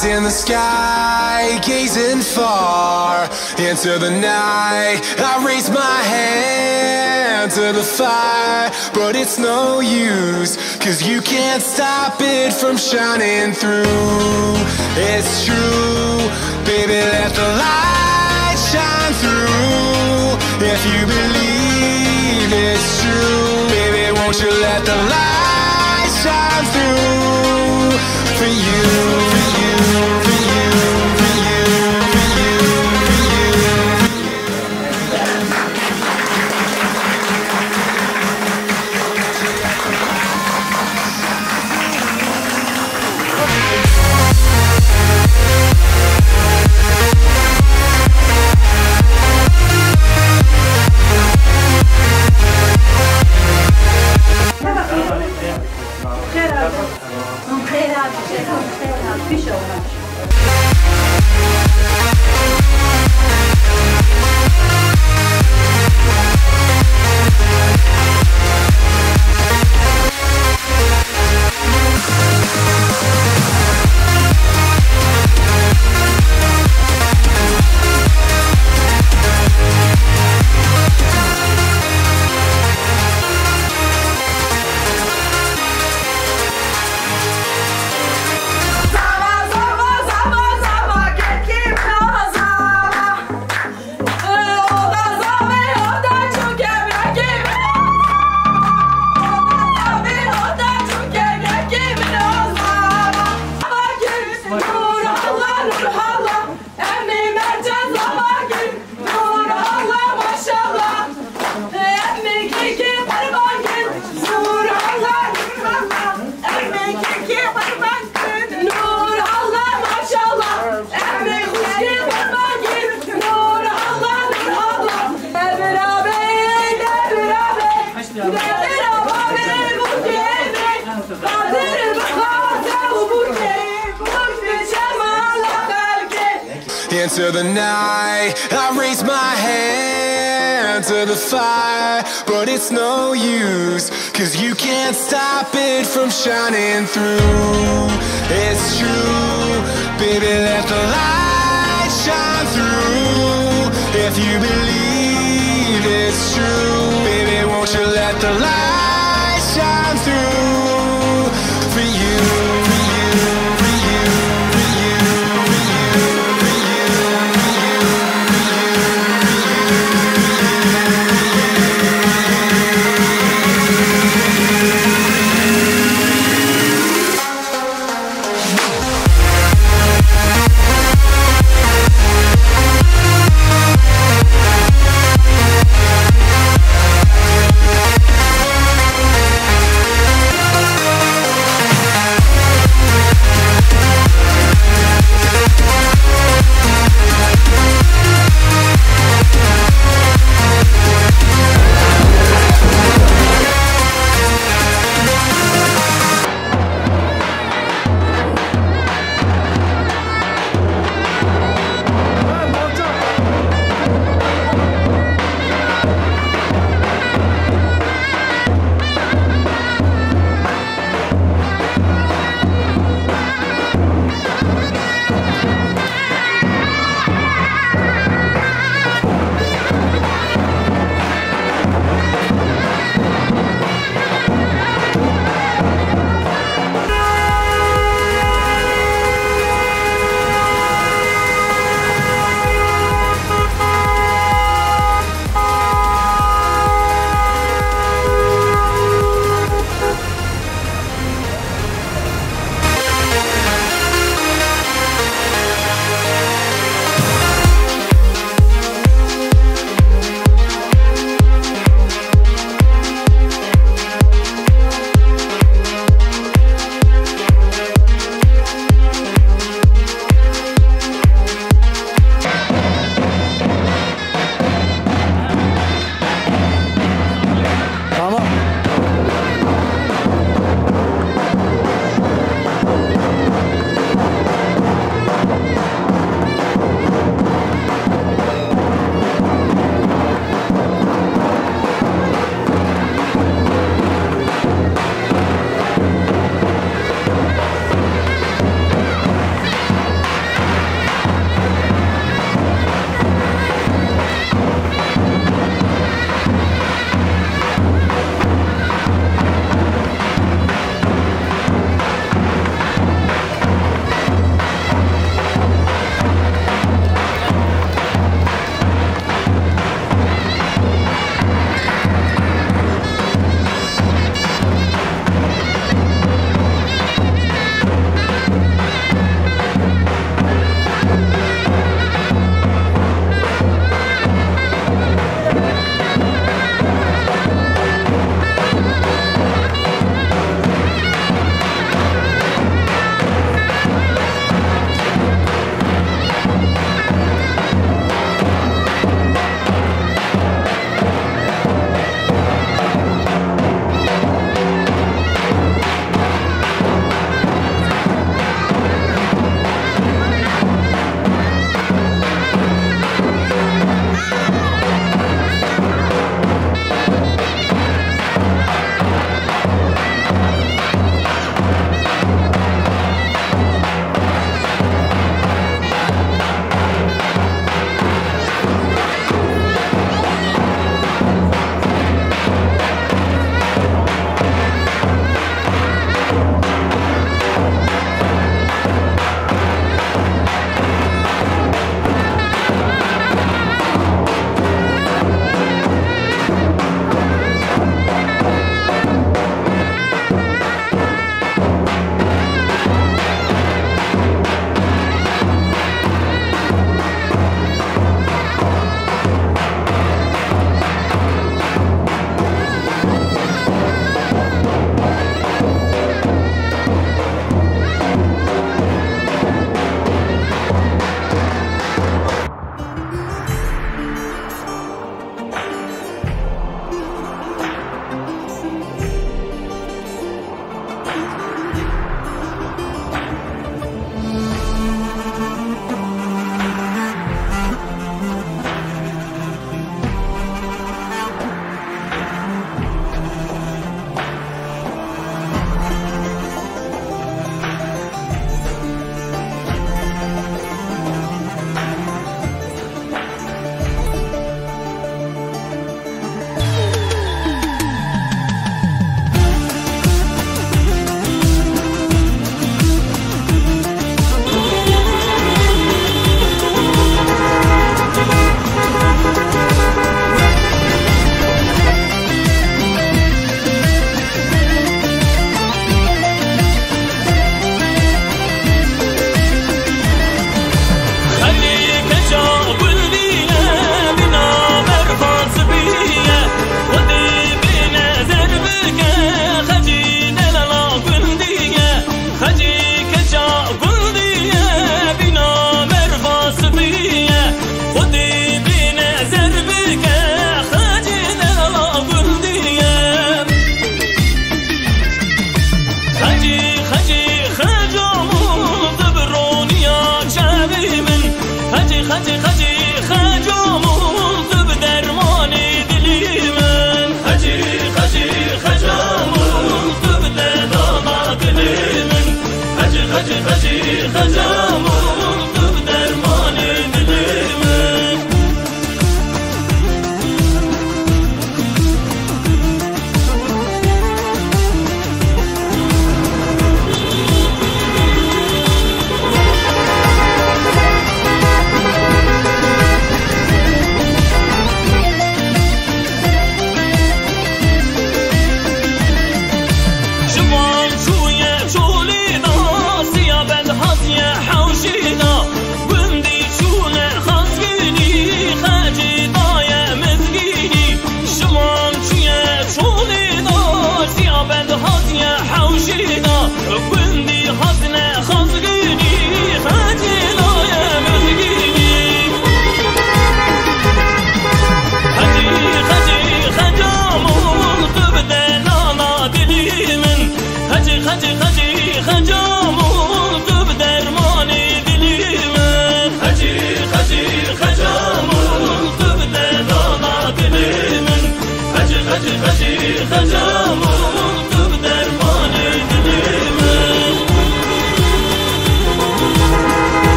Eyes in the sky, gazing far into the night. I raise my hand to the fire, but it's no use, 'cause you can't stop it from shining through. It's true, baby, let the light shine through. If you believe it's true, baby, won't you let the light shine through for you, for you, for you, for you, for you, for you. Into the night, I raise my hand to the fire, but it's no use, 'cause you can't stop it from shining through. It's true, baby, let the light shine through. If you believe it's true, baby, won't you let the light shine through for you, for you, for you, for you, for you, for you, for you,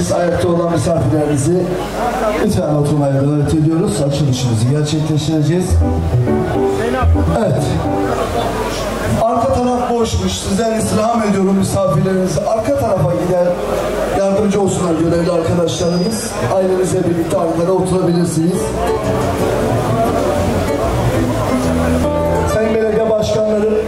misafirlerimiz, ayakta olan misafirlerimizi lütfen oturmaya davet ediyoruz. Açılışımızı gerçekleştireceğiz. Evet. Arka taraf boşmuş. Sizden istirham ediyorum misafirlerinizi. Arka tarafa gider. Yardımcı olsunlar görevli arkadaşlarımız. Ailenizle birlikte arkada oturabilirsiniz. Sayın Belediye Başkanları,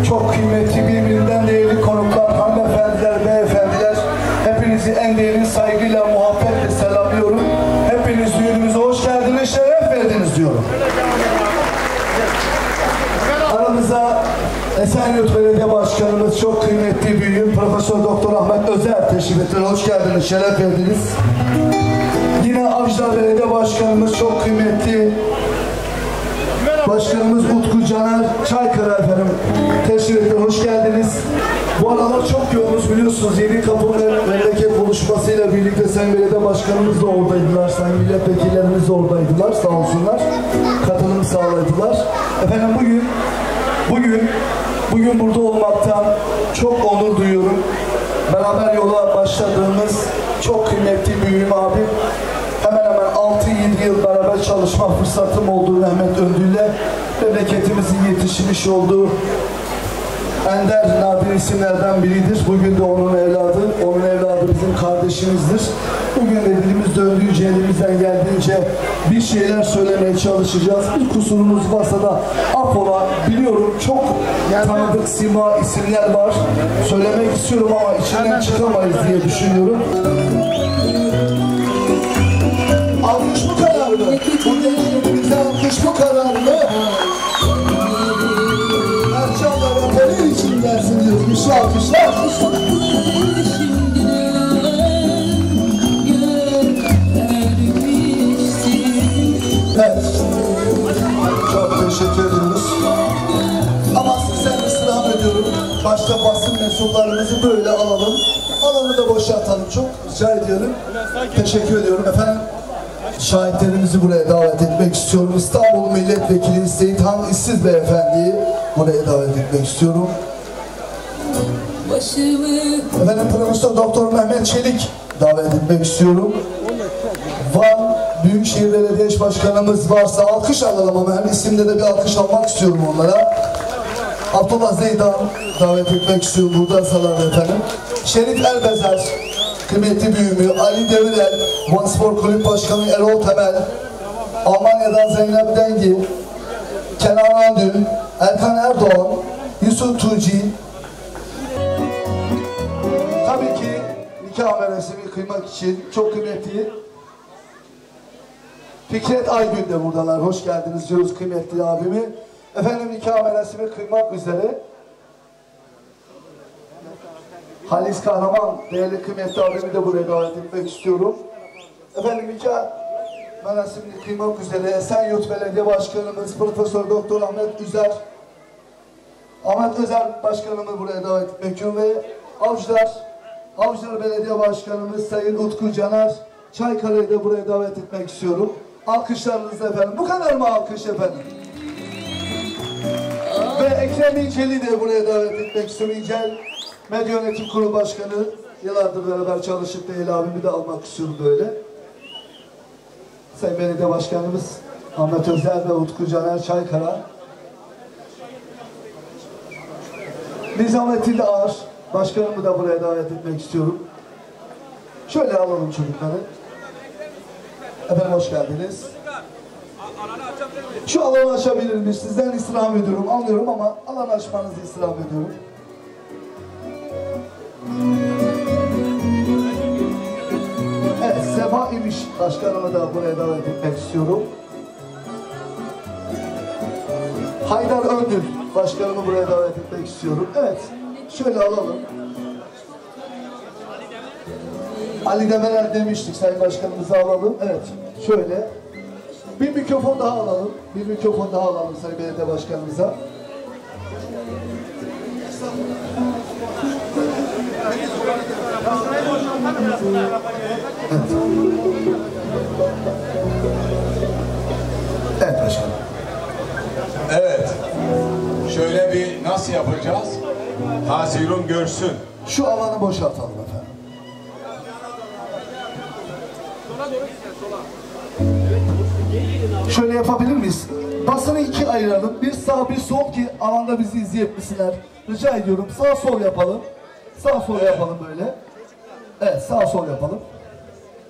çok kıymetli, birbirinden değerli konuklar, hanımefendiler, beyefendiler, hepinizi en değerli saygıyla, muhabbetle selamlıyorum. Hepiniz düğünümüze hoş geldiniz, şeref verdiniz diyorum. Aramıza Esenyurt Belediye Başkanımız, çok kıymetli büyüğüm Profesör Doktor Ahmet Özer teşrif ettiler. Hoş geldiniz, şeref verdiniz. Yine Avcılar Belediye Başkanımız, çok kıymetli Başkanımız Utku Caner Çaykara efendim teşrif ettiler. Hoş geldiniz. Bu aralar çok yoğunuz biliyorsunuz. Yeni Kapı Memleket buluşmasıyla birlikte Sayın Belediye Başkanımız da oradaydılar. Sayın milletvekillerimiz de oradaydılar. Sağ olsunlar. Katılım sağladılar. Efendim bugün burada olmaktan çok onur duyuyorum. Beraber yola başladığımız çok kıymetli büyüğüm abim, hemen hemen 6-7 yıl beraber çalışma fırsatım olduğu Mehmet Öndü'yle memleketimizin yetişmiş olduğu ender nadir isimlerden biridir. Bugün de onun evladı bizim kardeşimizdir. Bugün de dilimiz döndüğünce, elimizden geldiğince bir şeyler söylemeye çalışacağız. Bir kusurumuz varsa da affola. Biliyorum çok tanıdık sima isimler var. Söylemek istiyorum ama içinden çıkamayız diye düşünüyorum. Alkış bu karar mı? Bu gençlerimize alkış bu karar mı? Erçanlara benim için gelsin diyoruz. Güçlü alkışlar. Evet. Çok teşekkür ediyoruz. Ama sizden istirham ediyorum. Başta basın mensuplarımızı böyle alalım. Alanı da boşaltalım. Çok rica ediyorum. Teşekkür ediyorum efendim. Şahitlerimizi buraya davet etmek istiyorum. İstanbul Milletvekili Seyithan İşsiz Beyefendi'yi buraya davet etmek istiyorum. Efendim Profesör Doktor Mehmet Çelik davet etmek istiyorum. Van Büyükşehir Belediye Başkanımız varsa alkış alalım ama hem isimde de bir alkış almak istiyorum onlara. Abdullah Zeydan davet etmek istiyorum. Burada salar efendim. Şerif Elbezer, kıymetli büyüğümü Ali Demirel, Van Spor Kulüp Başkanı Erol Temel, Almanya'dan Zeynep Dengi, Kenan Andül, Erkan Erdoğan, Yusuf Tuğci. Tabii ki nikah merasimi kıymak için çok kıymetli Fikret Aygün de buradalar. Hoş geldiniz diyoruz kıymetli abimi. Efendim nikah merasimi kıymak üzere Halis Kahraman, değerli kıymetli abimi de buraya davet etmek istiyorum. Efendim nikah merasimini kıymak üzere Esenyurt Belediye Başkanımız Profesör Doktor Ahmet Özer Başkanımı buraya davet etmek istiyorum ve Avcılar Belediye Başkanımız Sayın Utku Caner Çaykara'yı da buraya davet etmek istiyorum. Alkışlarınızla efendim. Bu kadar mı alkış efendim? Ve Ekrem İncel'i de buraya davet etmek istiyorum. İncel Medya Yönetim Kurulu Başkanı, yıllardır beraber çalışıp değil abimi de almak istiyorum böyle. Sayın Belediye Başkanımız Ahmet Özer ve Utku Caner Çaykara. Nizamettin Ağar Başkanımı da buraya davet etmek istiyorum. Şöyle alalım çocukları. Efendim hoş geldiniz. Şu alanı açabilir miyiz? Sizden istirham ediyorum. Anlıyorum ama alanı açmanızı istirham ediyorum. Evet, Seba İmiş Başkanımı da buraya davet etmek istiyorum. Haydar Öndül Başkanımı buraya davet etmek istiyorum. Evet, şöyle alalım. Ali Demirel demiştik, Sayın Başkanımızı alalım. Evet, şöyle. Bir mikrofon daha alalım. Bir mikrofon daha alalım Sayın Belediye Başkanımıza. Evet. Evet başkanım. Evet. Şöyle bir nasıl yapacağız? Hazirun görsün. Şu alanı boşaltalım efendim. Şöyle yapabilir miyiz? Basını ikiye ayıralım. Bir sağ bir sol ki alanda bizi izleyebilsinler. Rica ediyorum. Sağ sol yapalım. Sağ sol yapalım böyle. Evet, sağ sol yapalım.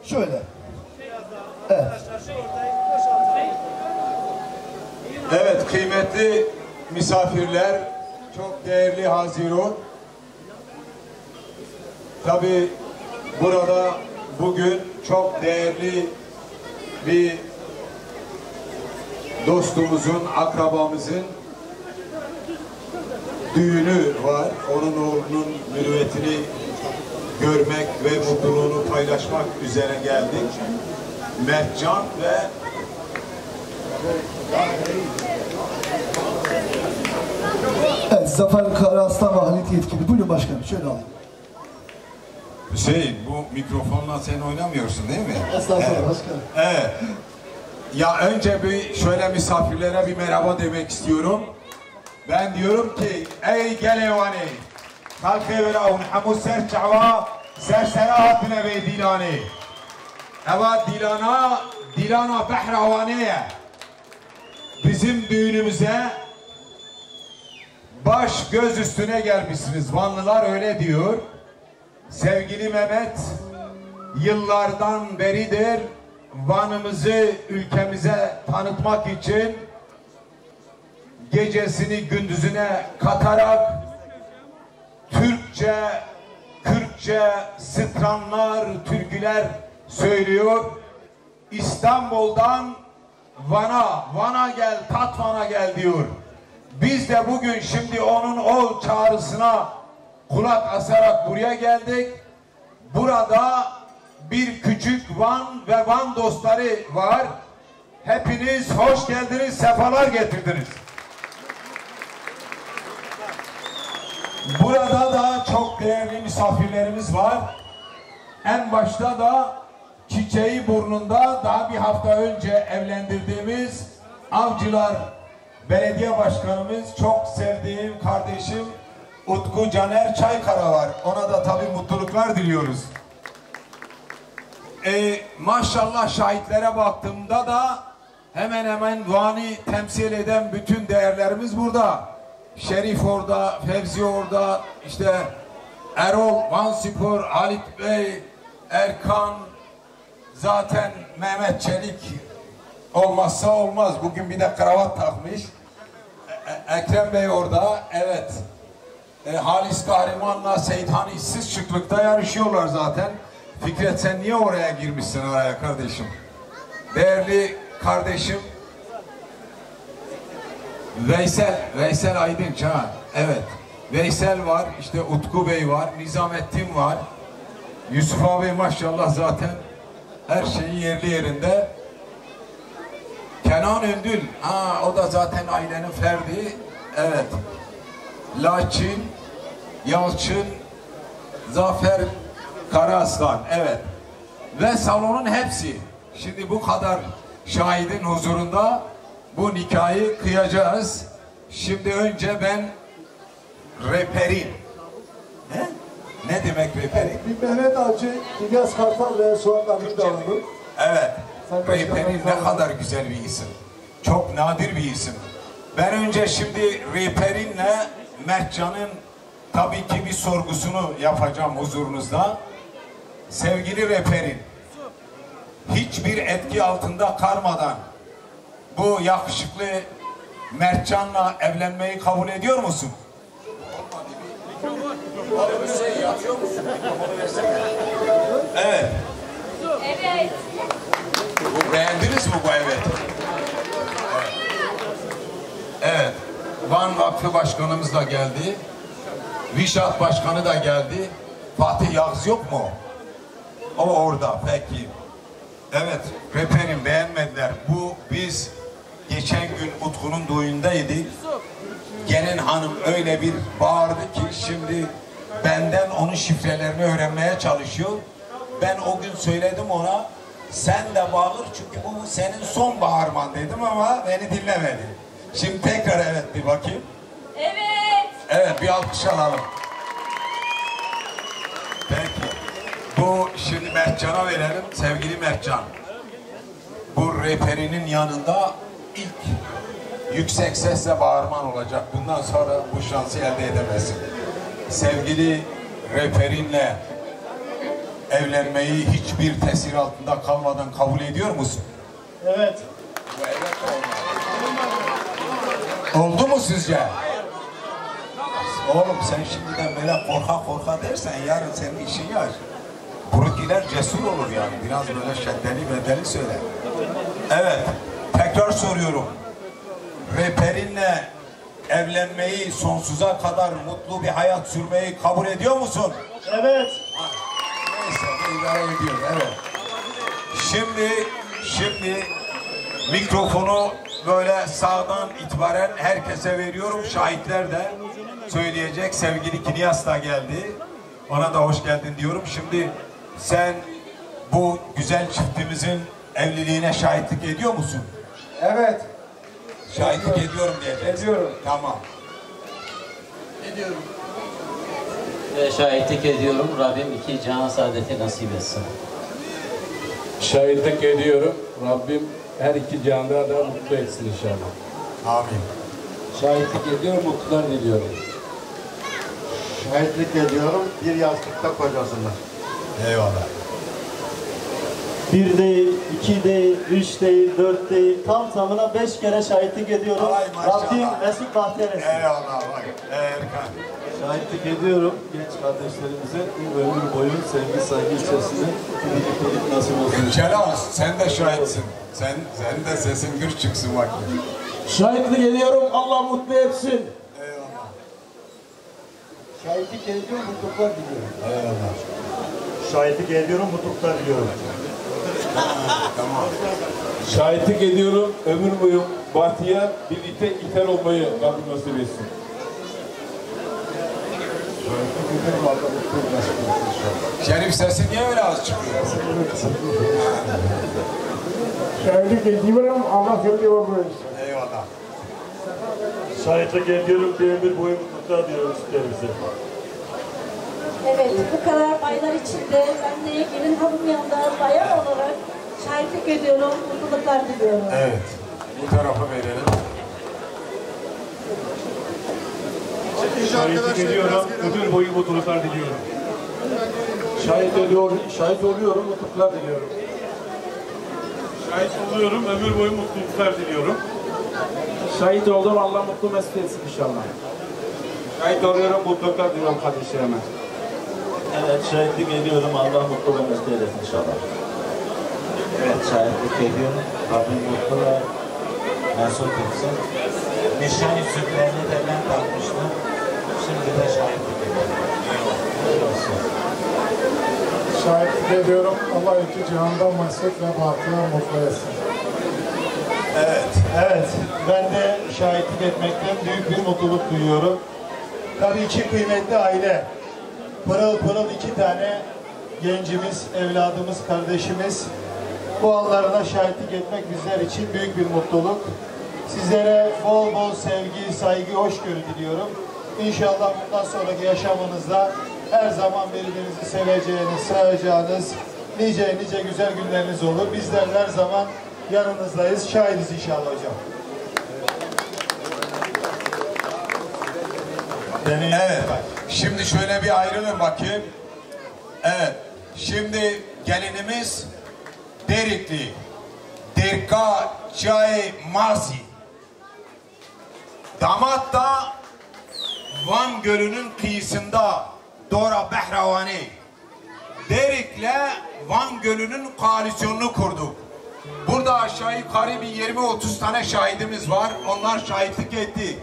Şöyle. Evet. Evet, kıymetli misafirler, çok değerli Hazirun. Tabii burada bugün çok değerli bir dostumuzun, akrabamızın düğünü var. Onun oğlunun mürüvvetini görmek ve mutluluğunu paylaşmak üzere geldik. Mertcan ve evet, Zafer Karaaslan ve Halit Yetkili. Buyurun başkanım, şöyle alayım. Hüseyin, bu mikrofonla sen oynamıyorsun değil mi? Estağfurullah Evet. başkanım. Evet. Ya önce bir şöyle misafirlere bir merhaba demek istiyorum. Ben diyorum ki ey gelevani halkı ve lahun hamu serçava sersera bine dilani. Evet dilana behravaneye bizim düğünümüze baş göz üstüne gelmişsiniz. Vanlılar öyle diyor. Sevgili Mehmet yıllardan beridir Van'ımızı ülkemize tanıtmak için gecesini gündüzüne katarak Türkçe, Kürtçe stranlar, türküler söylüyor. İstanbul'dan Van'a gel, tat Van'a gel diyor. Biz de bugün şimdi onun o çağrısına kulak asarak buraya geldik. Burada bir küçük Van ve Van dostları var. Hepiniz hoş geldiniz, sefalar getirdiniz. Burada da çok değerli misafirlerimiz var. En başta da çiçeği burnunda daha bir hafta önce evlendirdiğimiz Avcılar Belediye Başkanımız, çok sevdiğim kardeşim Utku Caner Çaykara var. Ona da tabii mutluluklar diliyoruz. Maşallah şahitlere baktığımda da hemen hemen Van'ı temsil eden bütün değerlerimiz burada. Şerif orada, Fevzi orada, işte Erol, Van Spor, Halit Bey, Erkan, zaten Mehmet Çelik olmazsa olmaz. Bugün bir de kravat takmış. Ekrem Bey orada, evet. Halis Kahraman'la Seyithan işsiz şıklıkta yarışıyorlar zaten. Fikret sen niye oraya girmişsin araya kardeşim? Değerli kardeşim Veysel Aydınç ha, evet. Veysel var, işte Utku Bey var, Nizamettin var. Yusuf abi maşallah zaten her şeyi yerli yerinde. Kenan Öndül, ha o da zaten ailenin ferdi, evet. Laçin, Yalçın, Zafer Karaaslan, evet. Ve salonun hepsi. Şimdi bu kadar şahidin huzurunda bu nikahı kıyacağız. Şimdi önce ben reperin. Ne demek reperin? Bir Mehmet Avcı, İlyas Kartal ve Suat Amir de alalım. Evet. Reperin ne kadar güzel bir isim. Çok nadir bir isim. Ben önce şimdi reperinle Mertcan'ın tabii ki bir sorgusunu yapacağım huzurunuzda. Sevgili reperin, hiçbir etki altında kalmadan bu yakışıklı Mertcan'la evlenmeyi kabul ediyor musun? Evet. Evet. Beğendiniz mi bu evet? Evet. Van Vakfı Başkanımız da geldi. Vişat Başkanı da geldi. Fatih Yağız yok mu? O orada. Peki. Evet. Reperim beğenmediler. Biz geçen gün Utku'nun düğünündeydik. Gelin hanım öyle bir bağırdı ki şimdi benden onun şifrelerini öğrenmeye çalışıyor. Ben o gün söyledim ona, sen de bağır çünkü bu senin son bağırman dedim ama beni dinlemedi. Şimdi tekrar evet bir bakayım. Evet. Evet bir alkış alalım. Peki. Bu şimdi Mertcan'a verelim. Sevgili Mertcan. Bu reperinin yanında ilk yüksek sesle bağırman olacak. Bundan sonra bu şansı elde edemezsin. Sevgili reperinle evlenmeyi hiçbir tesir altında kalmadan kabul ediyor musun? Evet. Bu evet olmalı. Oldu mu sizce? Oğlum sen şimdiden böyle korka dersen yarın senin işin yaş. Buradakiler cesur olur yani. Biraz böyle şeddeli bedeli söyle. Evet. Tekrar soruyorum. Reperinle evlenmeyi, sonsuza kadar mutlu bir hayat sürmeyi kabul ediyor musun? Evet. Neyse, idare ediyor. Evet. Şimdi mikrofonu böyle sağdan itibaren herkese veriyorum. Şahitler de söyleyecek. Sevgili Kinyas da geldi. Ona da hoş geldin diyorum. Şimdi sen bu güzel çiftimizin evliliğine şahitlik ediyor musun? Evet. Şahitlik ediyorum diyeceksin. Ediyorum. Tamam. Ve şahitlik ediyorum. Rabbim iki can saadeti nasip etsin. Şahitlik ediyorum. Rabbim her iki canda da mutlu etsin inşallah. Amin. Şahitlik ediyorum, mutluluklar diliyorum. Şahitlik ediyorum, bir yastıkta kocasınlar. Eyvallah. 1 değil, 2 değil, 3 değil, 4 değil, tamına 5 kere şahitlik ediyorum. Ay maşallah. Rabbim mesut bahtiyar etsin. Eyvallah bak. Erkan. Şahitlik ediyorum. Genç kardeşlerimize ömür boyu sevgi, saygı içerisinde birliktelik nasip olsun. Celal sen de şahitsin. Sen de sesin gür çıksın bak. Şahitlik ediyorum. Allah mutlu etsin. Eyvallah. Şahitlik ediyorum, mutluluklar diliyorum. Eyvallah. Şahitlik ediyorum, mutluluklar diliyorum. Tamam. Şahitlik ediyorum. Ömür boyu bahtiyar birlikte iter olmayı Rabbim nasip etsin. Şerif sesin niye öyle az çıkıyor? Şahitlik ediyorum, Allah seviyor bu işi. Eyvallah. Şahitlik ediyorum, bir ömür boyu mutluluklar diliyorum sizlerimize. Evet, bu kadar baylar içinde ben de gelin hanım yanında bayan olarak şahitlik ediyorum, mutluluklar diliyorum. Evet. Bu tarafa verelim. Şahitlik ediyorum, ömür boyu mutluluklar diliyorum. Şahit oluyorum, mutluluklar diliyorum. Şahit oluyorum, ömür boyu mutluluklar diliyorum. Şahit oldum, Allah mutlu mesut etsin inşallah. Şahit oluyorum, mutluluklar diliyorum kardeşlerime. Evet, şahitlik ediyorum, Allah mutlu ve mesut eylesin inşallah. Evet, şahitlik ediyorum. Rabbim mutlu ve mesut etsin. Nişan yüzüklerini de ben takmıştım. Şimdi de şahitlik ediyorum. Şahitlik ediyorum, Allah iki cihanda mesut ve bahtiyar mutlu etsin. Evet, ben de şahitlik etmekten büyük bir mutluluk duyuyorum. Tabii iki kıymetli aile. Pırıl pırıl iki tane gencimiz, evladımız, kardeşimiz. Bu anlarına şahitlik etmek bizler için büyük bir mutluluk. Sizlere bol bol sevgi, saygı, hoşgörü diliyorum. İnşallah bundan sonraki yaşamınızda her zaman birbirinizi seveceğiniz, sayacağınız nice güzel günleriniz olur. Bizler her zaman yanınızdayız. Şahidiz inşallah hocam. Evet. Şimdi şöyle bir ayrılın bakayım. Evet. Şimdi gelinimiz Derikli. Derka Çay Marsi. Damat da Van Gölü'nün kıyısında Dora Behravani. Derik'le Van Gölü'nün koalisyonunu kurduk. Burada aşağı yukarı bir 20-30 tane şahidimiz var. Onlar şahitlik etti.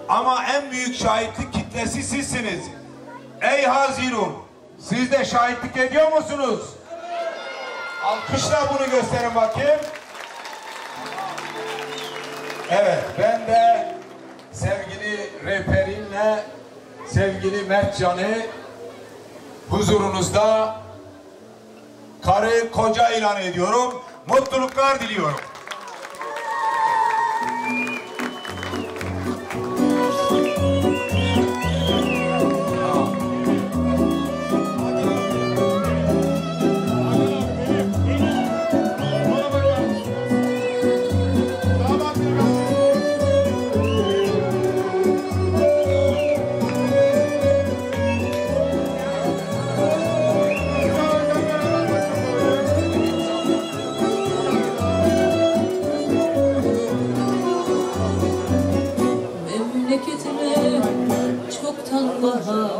Ama en büyük şahitlik kitlesi sizsiniz. Ey Hazirun, siz de şahitlik ediyor musunuz? Alkışla bunu gösterin bakayım. Evet, ben de sevgili reperimle sevgili Mertcan'ı huzurunuzda karı koca ilan ediyorum. Mutluluklar diliyorum.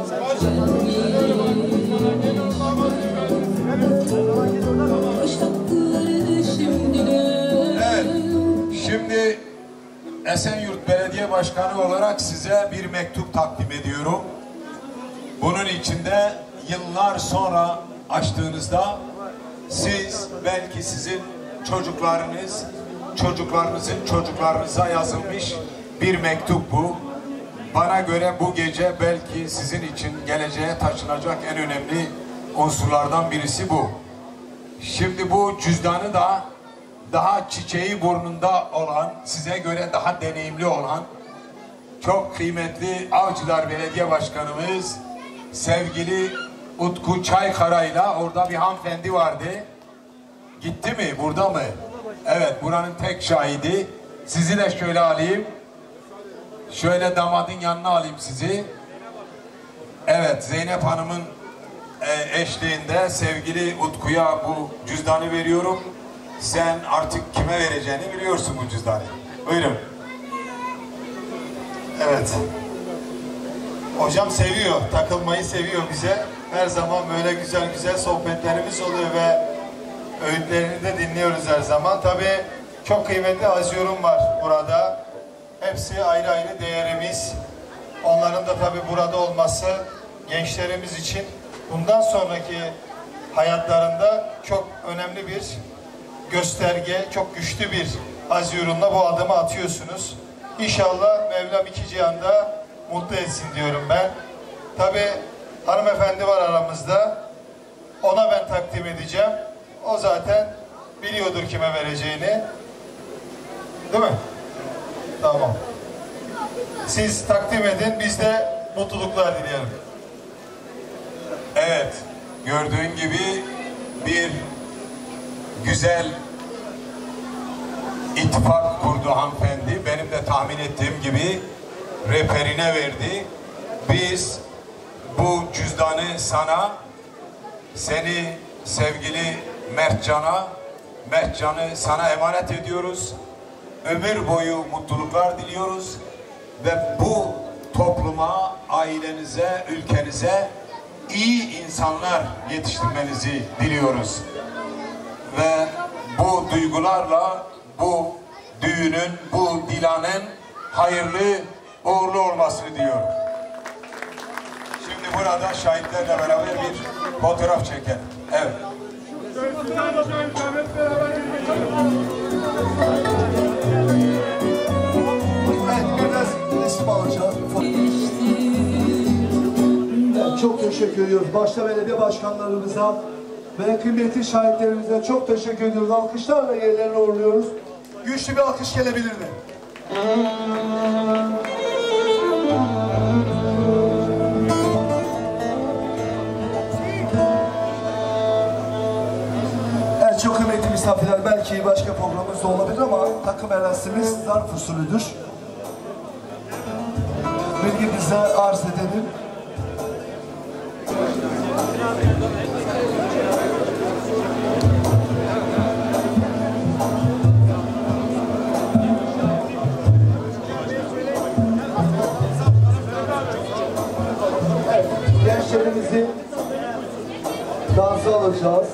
Evet, şimdi Esenyurt Belediye Başkanı olarak size bir mektup takdim ediyorum. Bunun içinde yıllar sonra açtığınızda siz, belki sizin çocuklarınız, çocuklarınızın çocuklarınıza yazılmış bir mektup bu. Bana göre bu gece belki sizin için geleceğe taşınacak en önemli unsurlardan birisi bu. Şimdi bu cüzdanı da daha çiçeği burnunda olan, size göre daha deneyimli olan, çok kıymetli Avcılar Belediye Başkanımız sevgili Utku Çaykara'yla, orada bir hanımefendi vardı. Gitti mi? Burada mı? Evet, buranın tek şahidi. Sizi de şöyle alayım. Şöyle damadın yanına alayım sizi. Evet, Zeynep Hanım'ın eşliğinde sevgili Utku'ya bu cüzdanı veriyorum. Sen artık kime vereceğini biliyorsun bu cüzdanı. Buyurun. Evet. Hocam seviyor, takılmayı seviyor bize. Her zaman böyle güzel güzel sohbetlerimiz oluyor ve öğütlerini de dinliyoruz her zaman. Tabii çok kıymetli aziyorum var burada. Hepsi ayrı ayrı değerimiz. Onların da tabii burada olması gençlerimiz için bundan sonraki hayatlarında çok önemli bir gösterge, çok güçlü bir aziyorumla bu adımı atıyorsunuz. İnşallah Mevlam iki cihanda mutlu etsin diyorum ben. Tabii hanımefendi var aramızda. Ona ben takdim edeceğim. O zaten biliyordur kime vereceğini. Değil mi? Tamam. Siz takdim edin, biz de mutluluklar dileyelim. Evet, gördüğün gibi bir güzel ittifak kurdu hanımefendi. Benim de tahmin ettiğim gibi rehberine verdi. Biz bu cüzdanı sana, seni sevgili Mertcan'ı sana emanet ediyoruz. Ömür boyu mutluluklar diliyoruz ve bu topluma, ailenize, ülkenize iyi insanlar yetiştirmenizi diliyoruz. Ve bu duygularla bu düğünün, bu dilanın hayırlı, uğurlu olmasını diliyorum. Şimdi burada şahitlerle beraber bir fotoğraf çekelim. Evet. Resim alacağız. Evet, çok teşekkür ediyoruz. Başta belediye başkanlarımıza ve kıymetli şahitlerimize çok teşekkür ediyoruz. Alkışlarla yerlerine uğurluyoruz. Güçlü bir alkış gelebilir mi? Evet, çok kıymetli misafirler, belki başka programımız da olabilir ama takım merasimiz zarf usulüdür. Bilginize arz edelim. Evet, gençlerimizi dansa alacağız.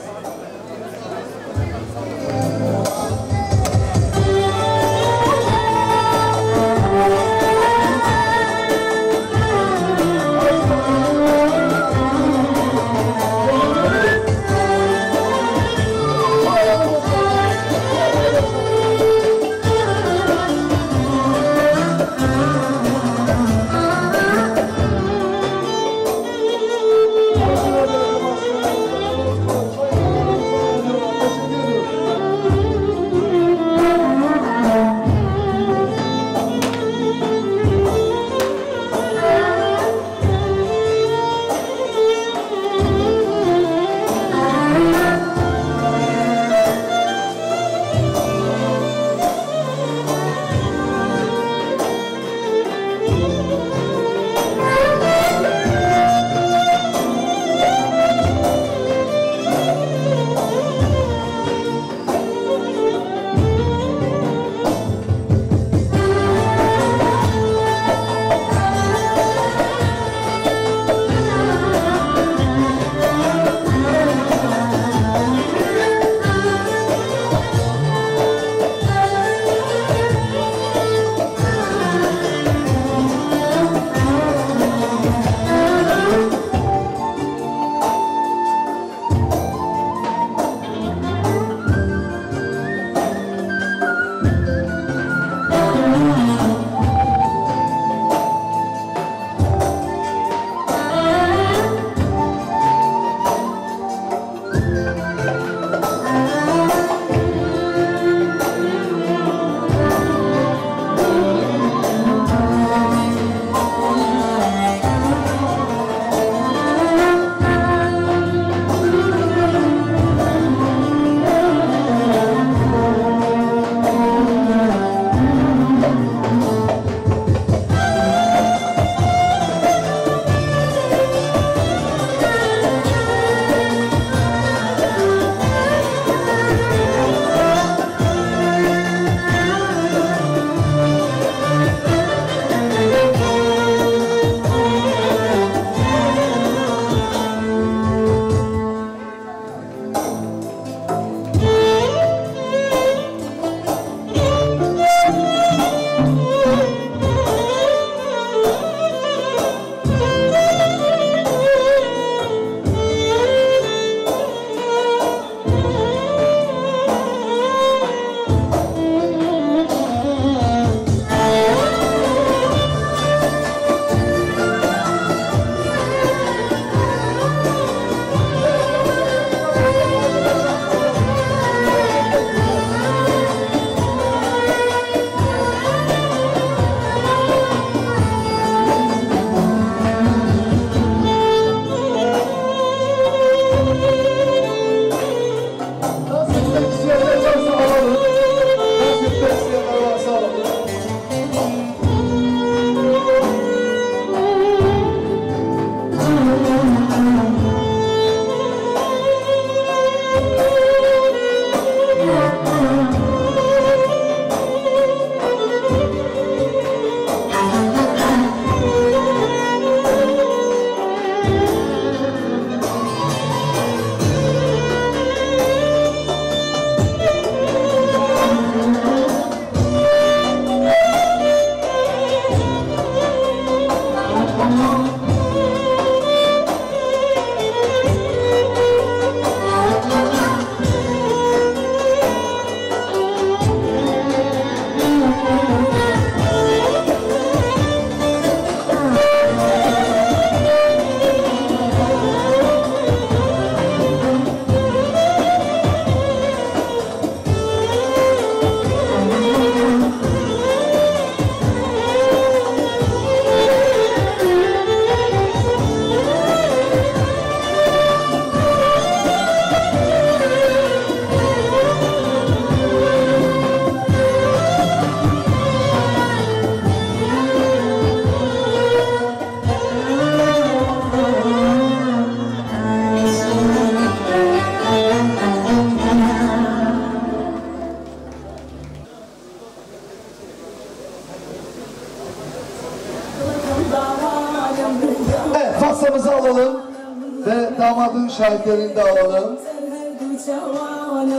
Ve damadın şahitlerini de alalım.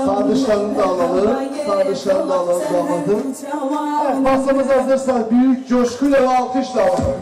Sardıçlarını da alalım. Sardıçlarını da alalım damadın. Evet, masamız hazırsa büyük coşkuyla ve alkışla alalım.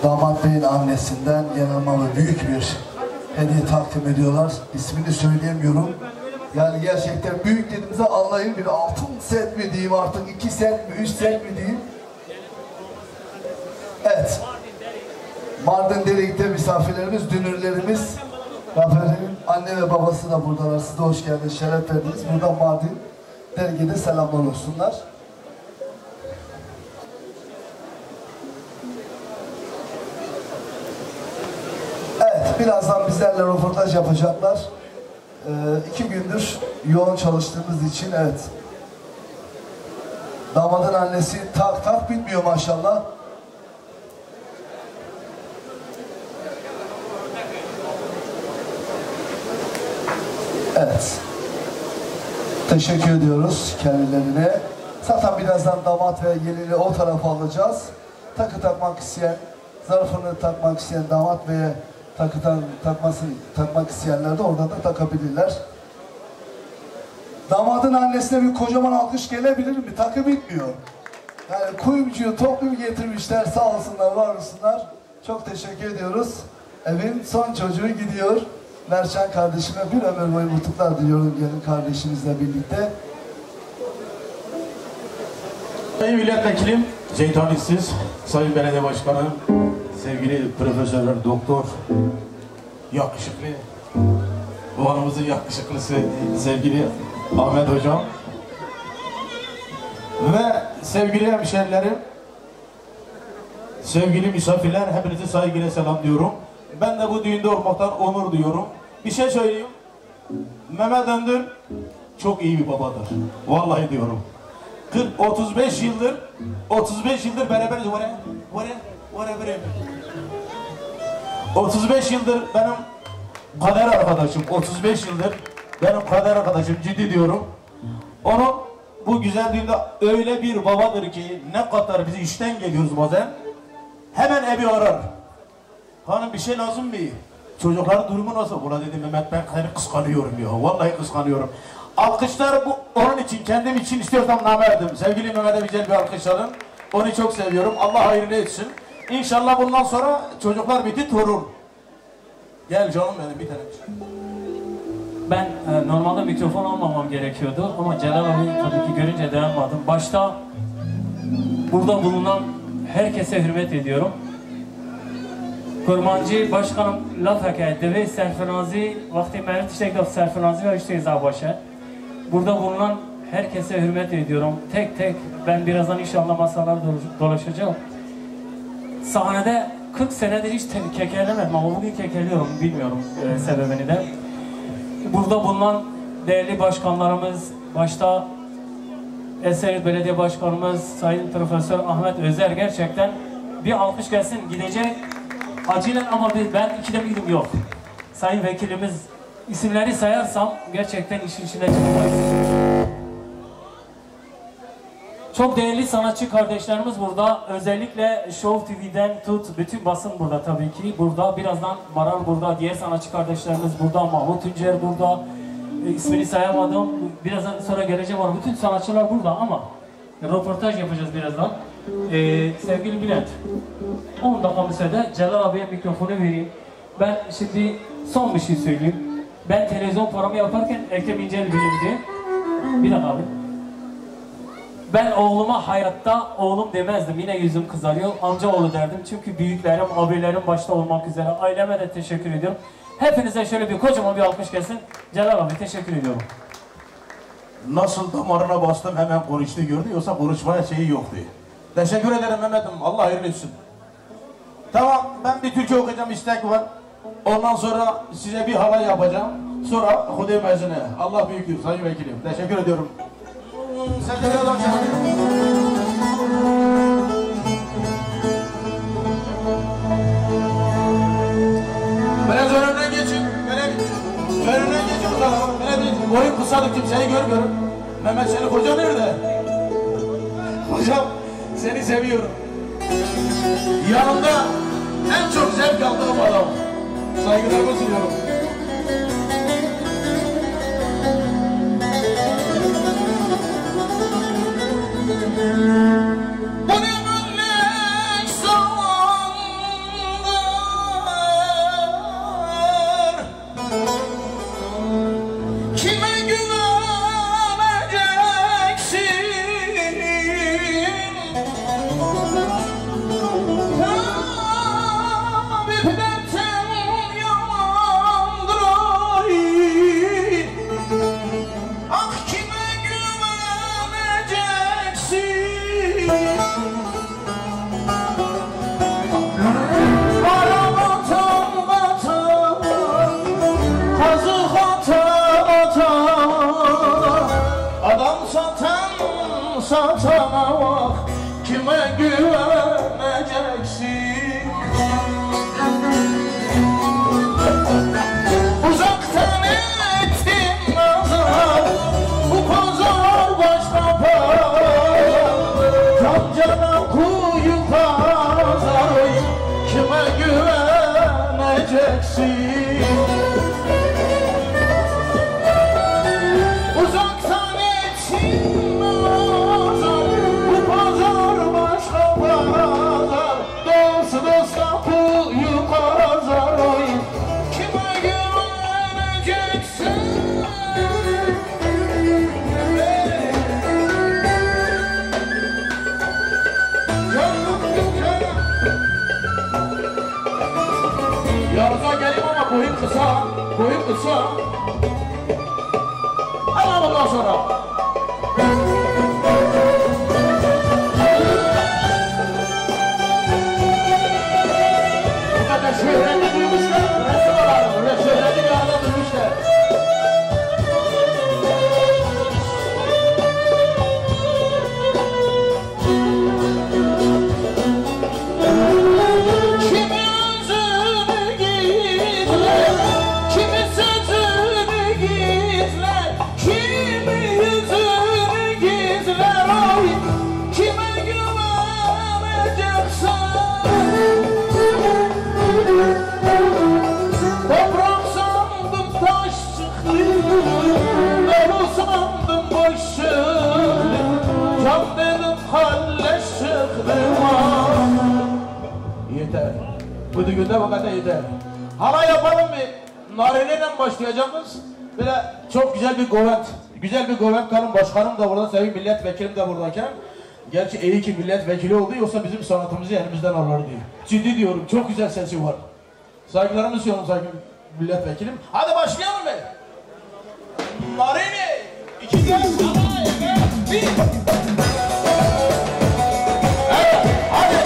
Damat Bey'in annesinden yanılmalı büyük bir hediye takdim ediyorlar. İsmini söyleyemiyorum. Yani gerçekten büyük dediğimize anlayın, bir altın set mi diyeyim artık, 2 set mi, 3 set mi diyeyim. Evet. Mardin Delik'te misafirlerimiz, dünürlerimiz, Rafael'in anne ve babası da buradalar. Siz de hoş geldiniz, şeref verdiniz. Buradan Mardin Delik'e selamlar olsunlar. Birazdan bizlerle röportaj yapacaklar. 2 gündür yoğun çalıştığımız için evet. Damadın annesi tak tak bitmiyor maşallah. Evet. Teşekkür ediyoruz kendilerine. Zaten birazdan damat ve gelini o tarafa alacağız. Takı takmak isteyen, zarfını takmak isteyen damat ve takmak isteyenler de oradan da takabilirler. Damadın annesine bir kocaman alkış gelebilir mi? Takı bitmiyor. Yani kuyumcuyu toplu getirmişler, sağ olsunlar, var olsunlar. Çok teşekkür ediyoruz. Evin son çocuğu gidiyor. Mercan kardeşime bir ömür boyu mutluluklar diliyorum gelin kardeşimizle birlikte. Sayın Milletvekilim, Zeytanisiz, Sayın Belediye Başkanım, sevgili profesörler, doktor, yakışıklı, Van'ımızın yakışıklısı sevgili Ahmet Hocam ve sevgili hemşehrilerim, sevgili misafirler, hepinizi saygıyla selamlıyorum. Ben de bu düğünde olmaktan onur duyuyorum. Bir şey söyleyeyim, Mehmet Öndür çok iyi bir babadır. Vallahi diyorum. 35 yıldır beraberiz. 35 yıldır benim kader arkadaşım. 35 yıldır benim kader arkadaşım, ciddi diyorum. Onun bu güzel düğünde öyle bir babadır ki ne kadar bizi işten geliyoruz bazen. Hemen evi arar. Hanım bir şey lazım mı? Çocukların durumu nasıl? Ulan dedim Mehmet, ben seni kıskanıyorum ya. Vallahi kıskanıyorum. Alkışlar bu onun için, kendim için istiyorsam namerdim. Sevgili Mehmet'e güzel bir alkış alın. Onu çok seviyorum. Allah hayrını etsin. İnşallah bundan sonra çocuklar bitti, torun. Gel canım benim bir tane. Ben normalde mikrofon almamam gerekiyordu ama Celal abi tabii ki görünce dayanmadım. Başta burada bulunan herkese hürmet ediyorum. Kurmancı başkanım laf hakayetti ve serfinazi vakti merit iştekte serfinazi ve işteyiz abaşa. Burada bulunan herkese hürmet ediyorum. Tek tek ben birazdan inşallah masalar dolaşacağım. sahnede 40 senedir hiç kekelemedim ama bugün kekeliyorum, bilmiyorum sebebini de. Burada bulunan değerli başkanlarımız, başta Esenyurt Belediye Başkanımız Sayın Profesör Ahmet Özer, gerçekten bir alkış gelsin, gidecek acilen ama ben ikide bir gidim yok. Sayın Vekilimiz, isimleri sayarsam gerçekten işin içine çıkamayız. Çok değerli sanatçı kardeşlerimiz burada. Özellikle Show TV'den tut, bütün basın burada tabii ki. Burada birazdan Maral burada, diğer sanatçı kardeşlerimiz burada, Mahmut Tuncer burada. İsmini sayamadım. Birazdan sonra geleceğim var. Bütün sanatçılar burada ama röportaj yapacağız birazdan. Sevgili Bülent, 10 dakika müsaade, Celal abiye mikrofonu vereyim. Ben şimdi son bir şey söyleyeyim. Ben televizyon programı yaparken Ekrem İncel bilirdi. Bir dakika abi. Ben oğluma hayatta oğlum demezdim. Yine yüzüm kızarıyor. Amcaoğlu derdim. Çünkü büyüklerim, abilerim başta olmak üzere. Aileme de teşekkür ediyorum. Hepinize şöyle bir kocaman bir alkış gelsin. Celal abi teşekkür ediyorum. Nasıl damarına bastım hemen konuştu gördü, yoksa konuşmaya şeyi yoktu. Teşekkür ederim Mehmet'im. Allah hayırlı etsin. Tamam, ben bir türkü okuyacağım, istek var. Ondan sonra size bir halay yapacağım. Sonra Hudey mezunu. Allah büyüktür Sayın Vekilim. Teşekkür ediyorum. Sen de biraz biraz önümden geçin. Önümden geçin o zaman. Boyun kısalık, kimseyi görmüyorum. Mehmet, senin kocan nerede? Hocam, seni seviyorum. Yanımda en çok zevk aldığım adam. Saygılarımı sunuyorum. Bu ne müllek zamanlar, kime güveneceksin? Tabiplerten yamandır ay. Ah kime güveneceksin? Para batan batan, kazık atan atan, adam satan satana bak, kime güveneceksin? Uzaktan ettim nazar, bu pazar başka pazar, can cana kuyu kazar, oy kime güveneceksin? Uzaktan ettim nazar, bu pazar başka pazar, dost dosta kuyu kazar, oy kime güveneceksin? Yanınıza geleyim ama boyum kısa, boyum kısa. Ama ondan sonra. Bu kadar şöhreti duymuşlar, resim alalım. Böyle şöhreti bir anda duymuşlar. Kimi özünü gizler, kimi sözünü gizler, kimi yüzünü gizler, oy kime güveneceksin? Toprak sandım taş çıktı, dolu sandım boş çıktı, can dedim kalleş çıktı. Yeter. Bu düğünde bu kadar yeter. Hala yapalım bir. Narineyle başlayacağımız. Böyle çok güzel bir govet. Güzel bir govet karım. Başkanım da burada, sevgili milletvekilim de buradayken. Gerçi iyi ki milletvekili oldu, yoksa bizim sanatımızı elimizden alırdı. Ciddi diyorum, çok güzel sesi var. Saygılarımı sunuyorum sayın milletvekilim. Hadi başlayalım be. Narini, iki gel, bir. Evet, hadi.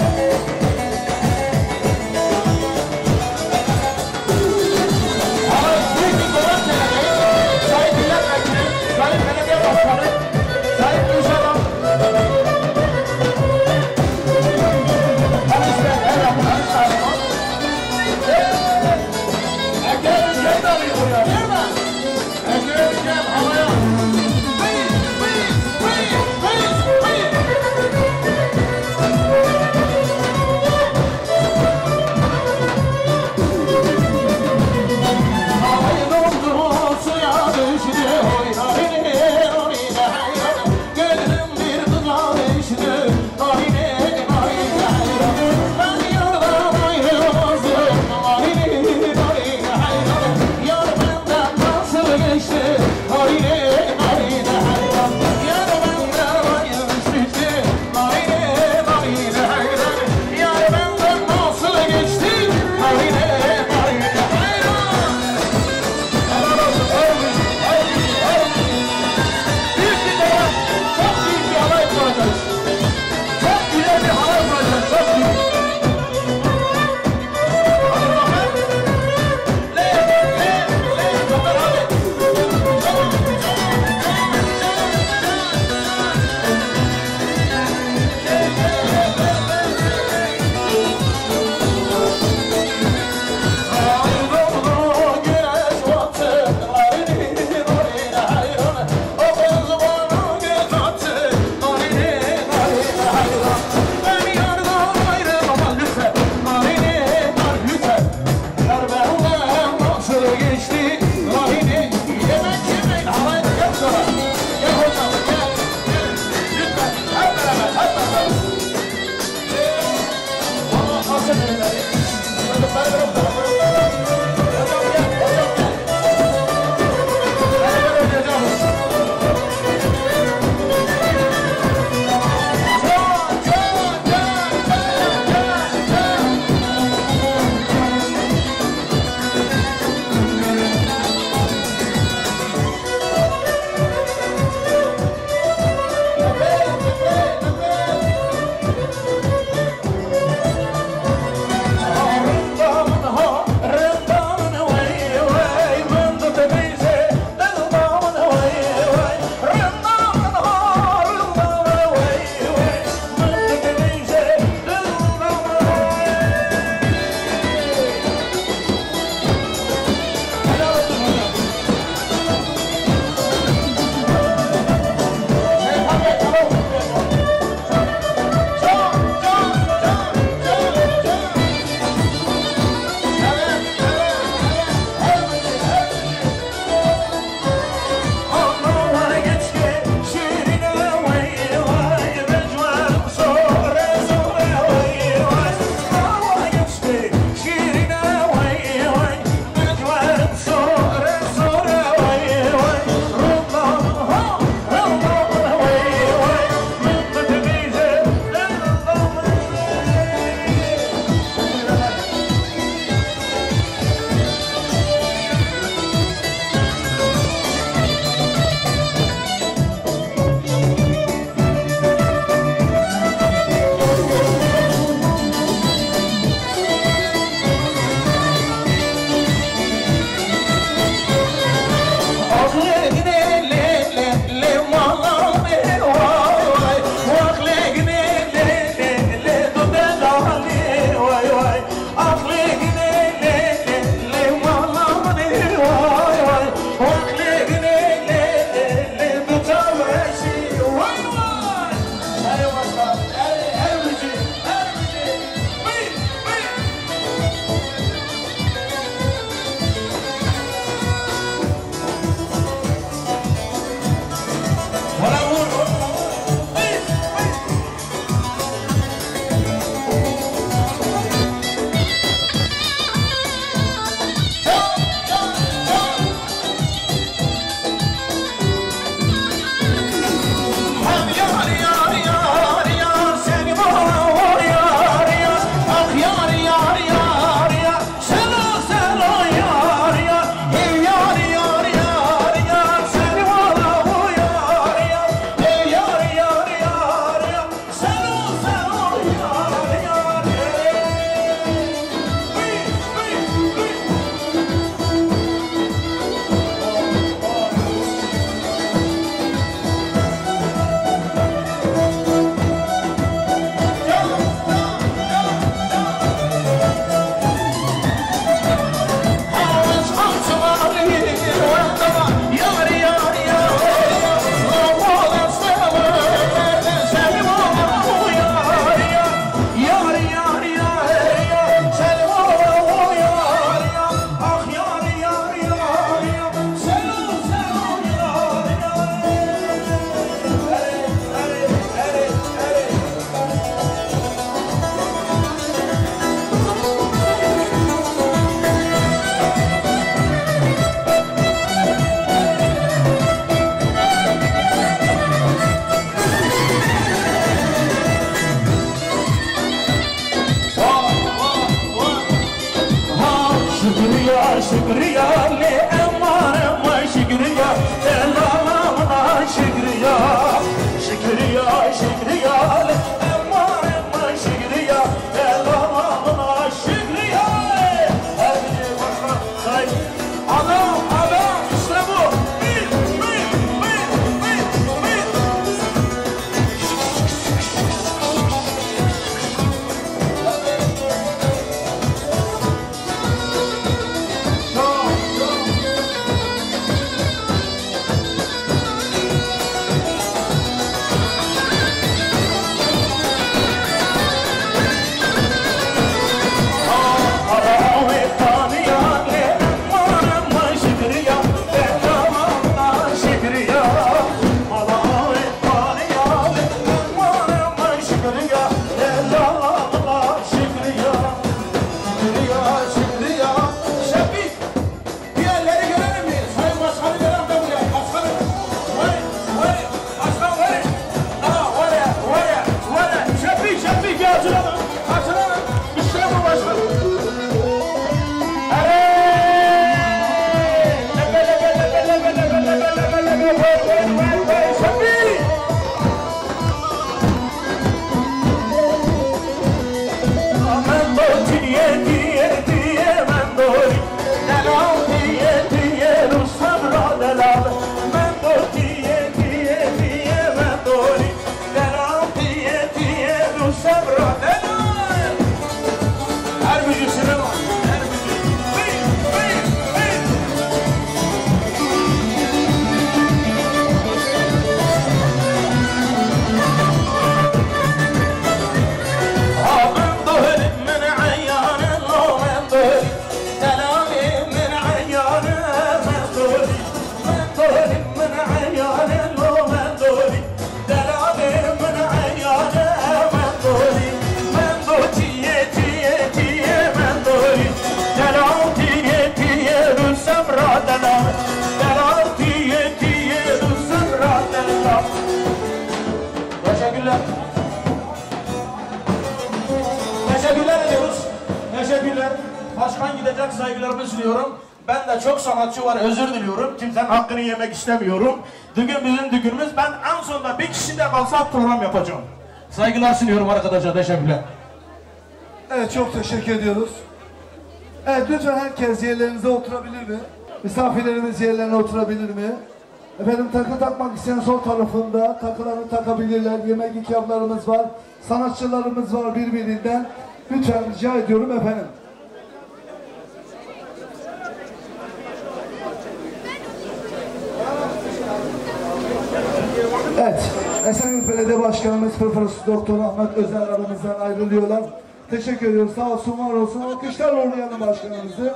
şükriyale aman aman şükriya Allah'ına şükriya Şükriya şükriyale aman aman şükriya Allah'ına şükriya Her biri başka say Adam işte bu Teşekkürler ediyoruz. Teşekkürler. Başkan gidecek, saygılarımı sunuyorum. Ben de çok sanatçı var, özür diliyorum. Kimsenin hakkını yemek istemiyorum. Bugün bizim düğünümüz. Ben en sonunda bir kişi de kalsa program yapacağım. Saygılar sunuyorum arkadaşlar. Teşekkürler. Evet, çok teşekkür ediyoruz. Evet, lütfen herkes yerlerinize oturabilir mi? Misafirlerimiz yerlerine oturabilir mi? Efendim, takı takmak isteyen sol tarafında takılarını takabilirler. Yemek ikramlarımız var. Sanatçılarımız var birbirinden. Lütfen rica ediyorum efendim. Evet, Esenyurt Belediye Başkanımız Profesör Doktor Ahmet Özer aramızdan ayrılıyorlar. Teşekkür ediyoruz. Sağ olsun, var olsun. Alkışlarla uğurlayalım başkanımızı.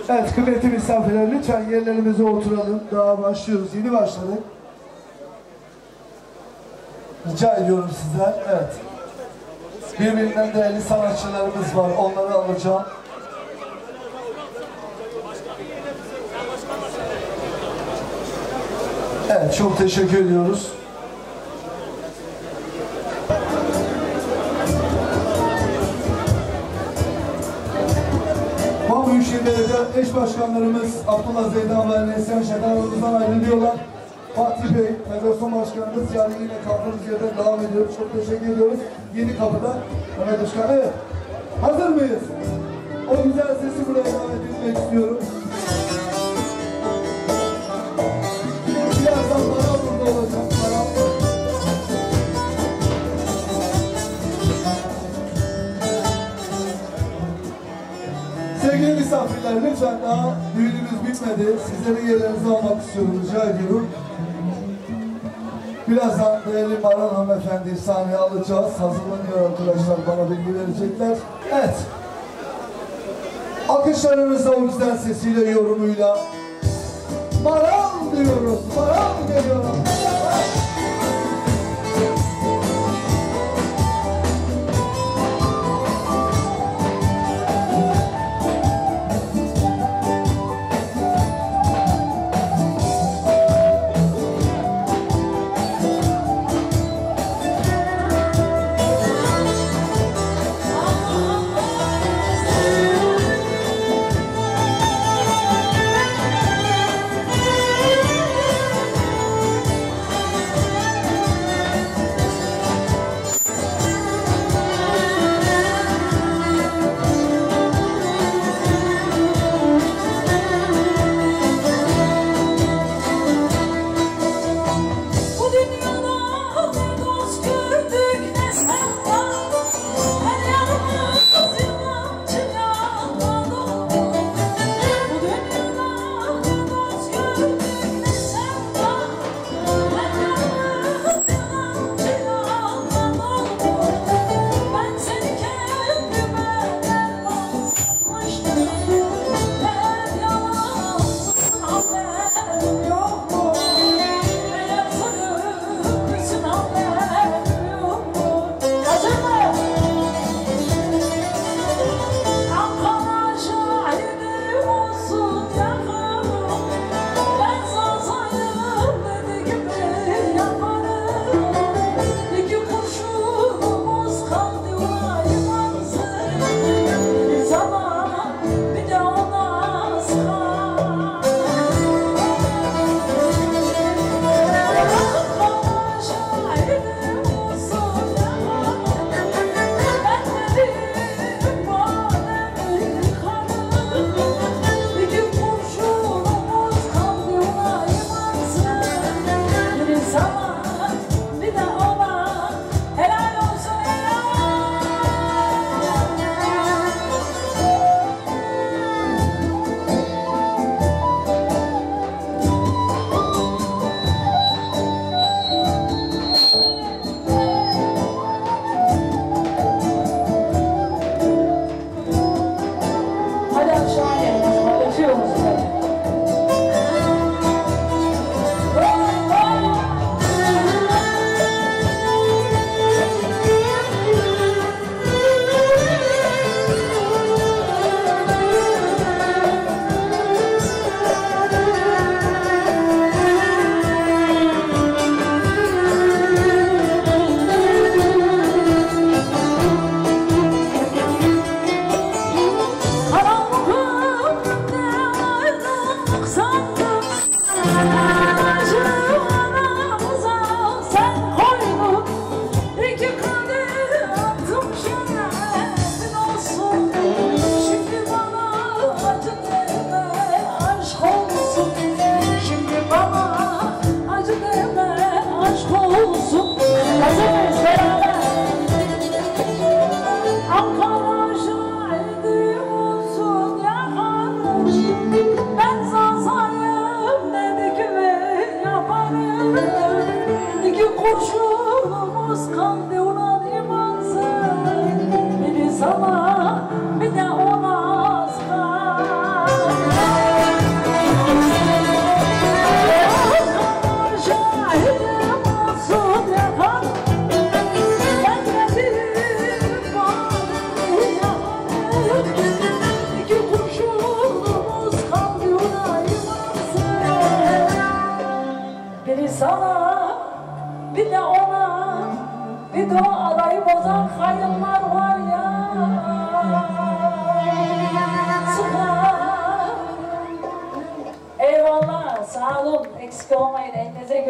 Evet, kıymetli misafirler, lütfen yerlerimize oturalım. Daha başlıyoruz. Yeni başladık. Rica ediyorum sizden. Evet. Birbirinden değerli sanatçılarımız var. Onları alacağım. Evet, çok teşekkür ediyoruz. Büyükşehir Belediye eş başkanlarımız Abdullah Zeydan ve Neslihan Şener aramızdan ayrılıyorlar. Fatih Bey, Federasyon Başkanımız, yani yine kaldığımız yerden devam ediyoruz. Çok teşekkür ediyoruz. Yeni kapıda Mehmet Başkan. Evet, hazır mıyız? O güzel sesi buraya davet etmek istiyorum. Birazdan bana burada olacak. Sevgili misafirler, lütfen daha düğünümüz bitmedi. Sizleri yerlerinize almak istiyorum, rica ediyorum. Birazdan değerli Maral hanımefendi sahneye alacağız. Hazırlanıyor arkadaşlar, bana bilgi verecekler. Evet. Alkışlarınızla o güzel sesiyle, yorumuyla Maral diyoruz, Maral geliyorum. Thank you.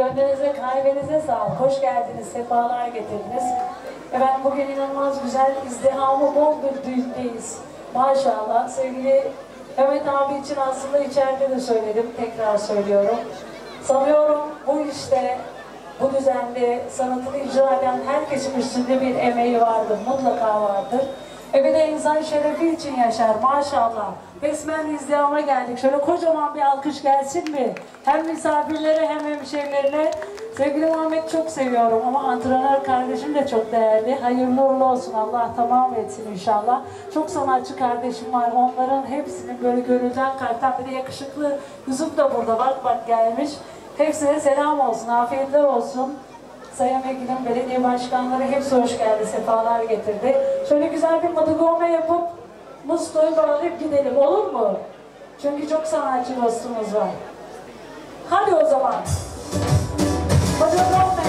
Gönlünüze, kalbinize sağlık. Hoş geldiniz, sefalar getirdiniz. Efendim bugün inanılmaz güzel, izdihamı bol bir düğündeyiz. Maşallah. Sevgili Mehmet abi için aslında içeride de söyledim, tekrar söylüyorum. Sanıyorum bu işte, bu düzende sanatını icra eden herkesin üstünde bir emeği vardır, mutlaka vardır. Bir de insan şerefi için yaşar maşallah. Resmen izdihama geldik. Şöyle kocaman bir alkış gelsin mi? Hem misafirlere hem hemşehrilerine. Sevgili Muhammed çok seviyorum ama antrenör kardeşim de çok değerli. Hayırlı uğurlu olsun. Allah tamam etsin inşallah. Çok sanatçı kardeşim var. Onların hepsinin böyle gönülden kalpten, bir de yakışıklı Yusuf da burada bak gelmiş. Hepsine selam olsun, afiyetler olsun. Sayın Vekilim, belediye başkanları hepsi hoş geldi, sefalar getirdi. Şöyle güzel bir madıgome yapıp Musto'yu bağlayıp gidelim, olur mu? Çünkü çok sanatçı dostumuz var. Hadi o zaman. Madıgome.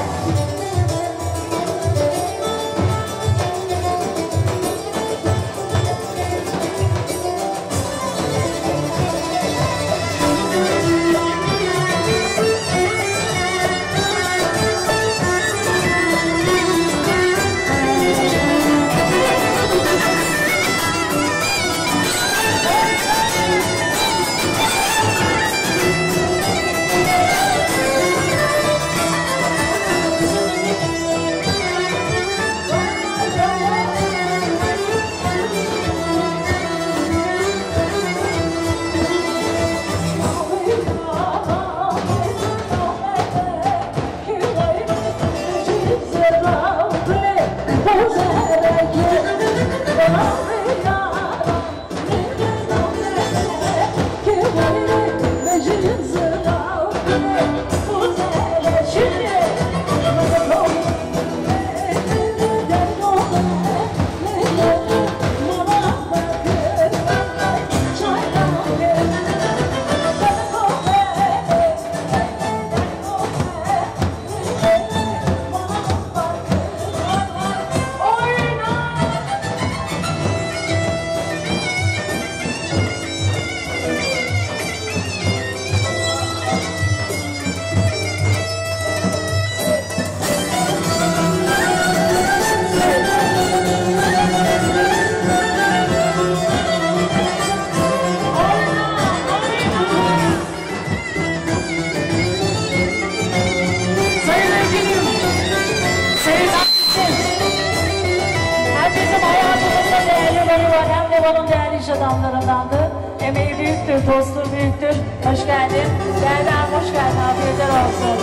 Levan'ın değerli iş adamlarındandı. Emeği büyüktür, dostu büyüktür. Hoş geldin. Değerli abi hoş geldin. Afiyetler olsun.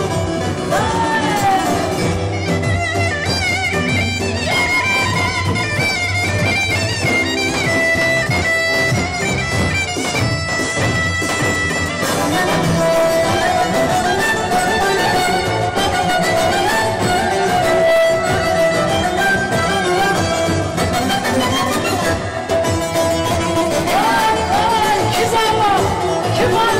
Kim var?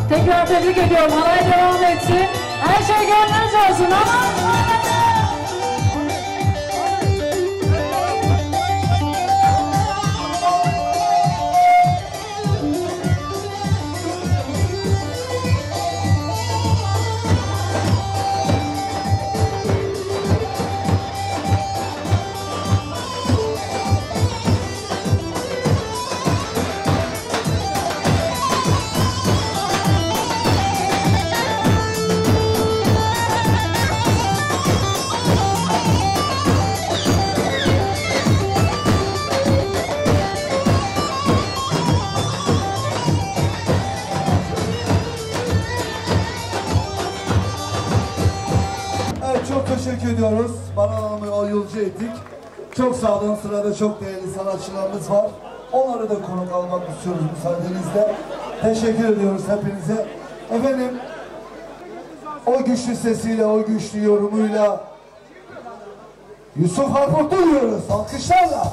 Tekrar tebrik ediyorum. Halay devam etsin. Her şey gönlünüzce olsun ama... Teşekkür ediyoruz. Baran Hanım'ı o yolcu ettik. Çok sağ olun. Sırada çok değerli sanatçılarımız var. Onları da konuk almak istiyoruz müsaadenizle. Teşekkür ediyoruz hepinize. Efendim, o güçlü sesiyle, o güçlü yorumuyla Yusuf Harput'u duyuyoruz. Alkışlarla.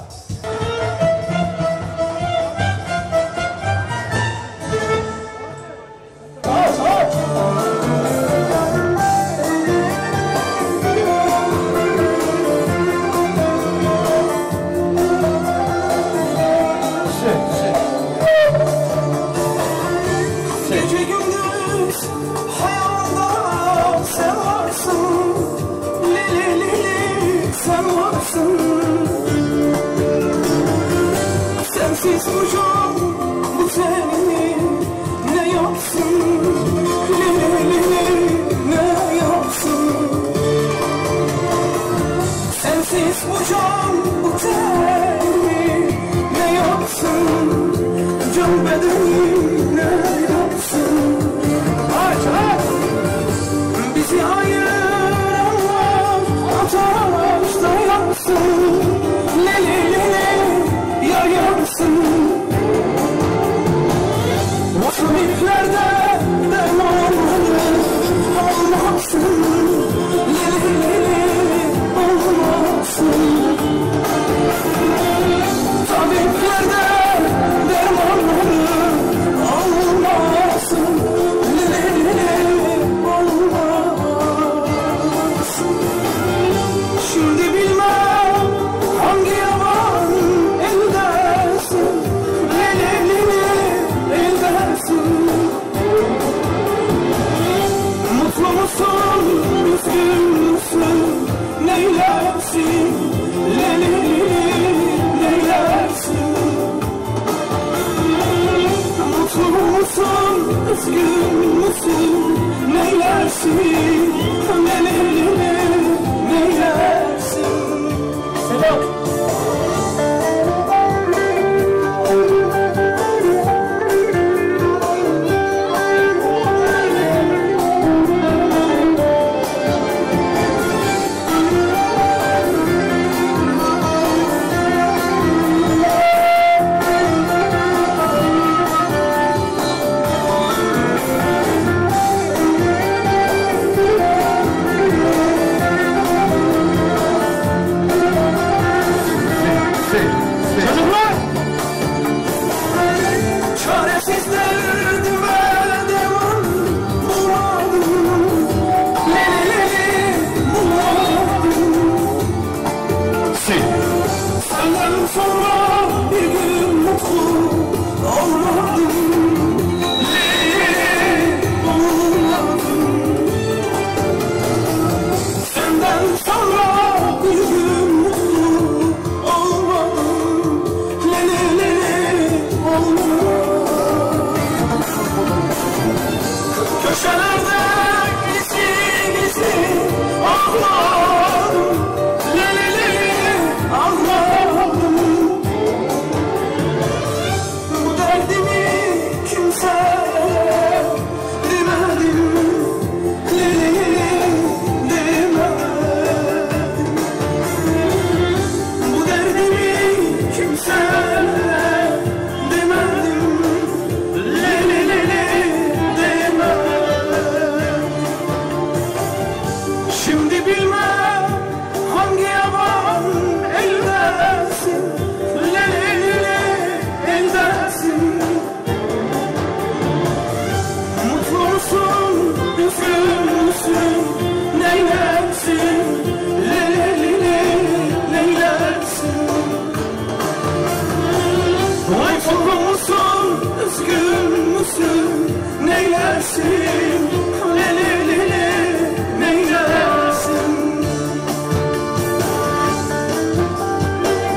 Sensiz hocam bu seni ne yapsın, ne yapsın. Sensiz hocam bu seni ne yapsın, can bedeni ne yapsın. Aç aç bizi ayıranlar ateşte yansın, yayarsın. O sürüklerde dermanları olmazsın, olmazsın. Tabiplerde dermanları olmazsın, olmazsın. Şimdi bilmem hangi yalan eldesin, eldesin. Mutlu musun, üzgün müsün, neylersin, neylersin. Mutlu musun, üzgün müsün, neylersin, neylersin. Selam. Senden sonra bir gün mutlu olmadım. üzgün müsün? Neylersin? Le le le le neylersin?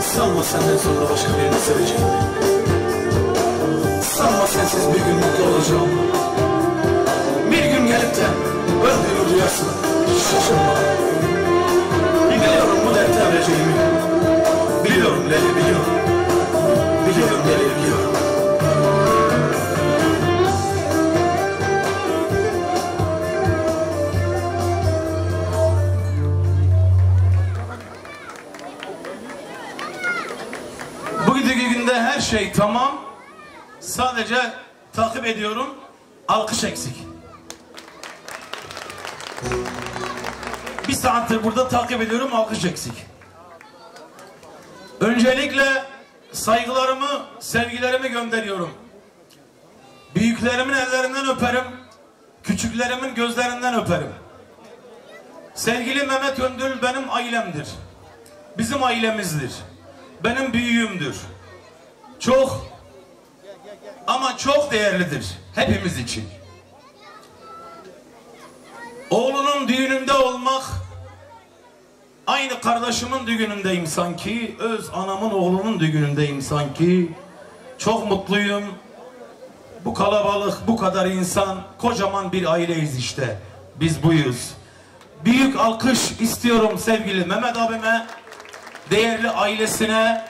Sanma senden sonra başka birini seveceğim. Sanma sensiz bir gün mutlu olacağım. Bir gün gelip de öldüğümü duyarsın. Şaşırma. Biliyorum bu dertte öleceğimi. Biliyorum Leyla, biliyorum. Biliyorum Leyla, biliyorum. Bugünkü günde her şey tamam. Sadece takip ediyorum. Alkış eksik. Bir saattir burada takip ediyorum. Alkış eksik. Öncelikle saygılarımı, sevgilerimi gönderiyorum. Büyüklerimin ellerinden öperim. Küçüklerimin gözlerinden öperim. Sevgili Mehmet Öndül benim ailemdir. Bizim ailemizdir. Benim büyüğümdür. Çok ama çok değerlidir hepimiz için. Oğlunun düğününde olmak, aynı kardeşimin düğünündeyim sanki, öz anamın oğlunun düğünündeyim sanki. Çok mutluyum. Bu kalabalık, bu kadar insan, kocaman bir aileyiz işte. Biz buyuz. Büyük alkış istiyorum sevgili Mehmet abime, değerli ailesine,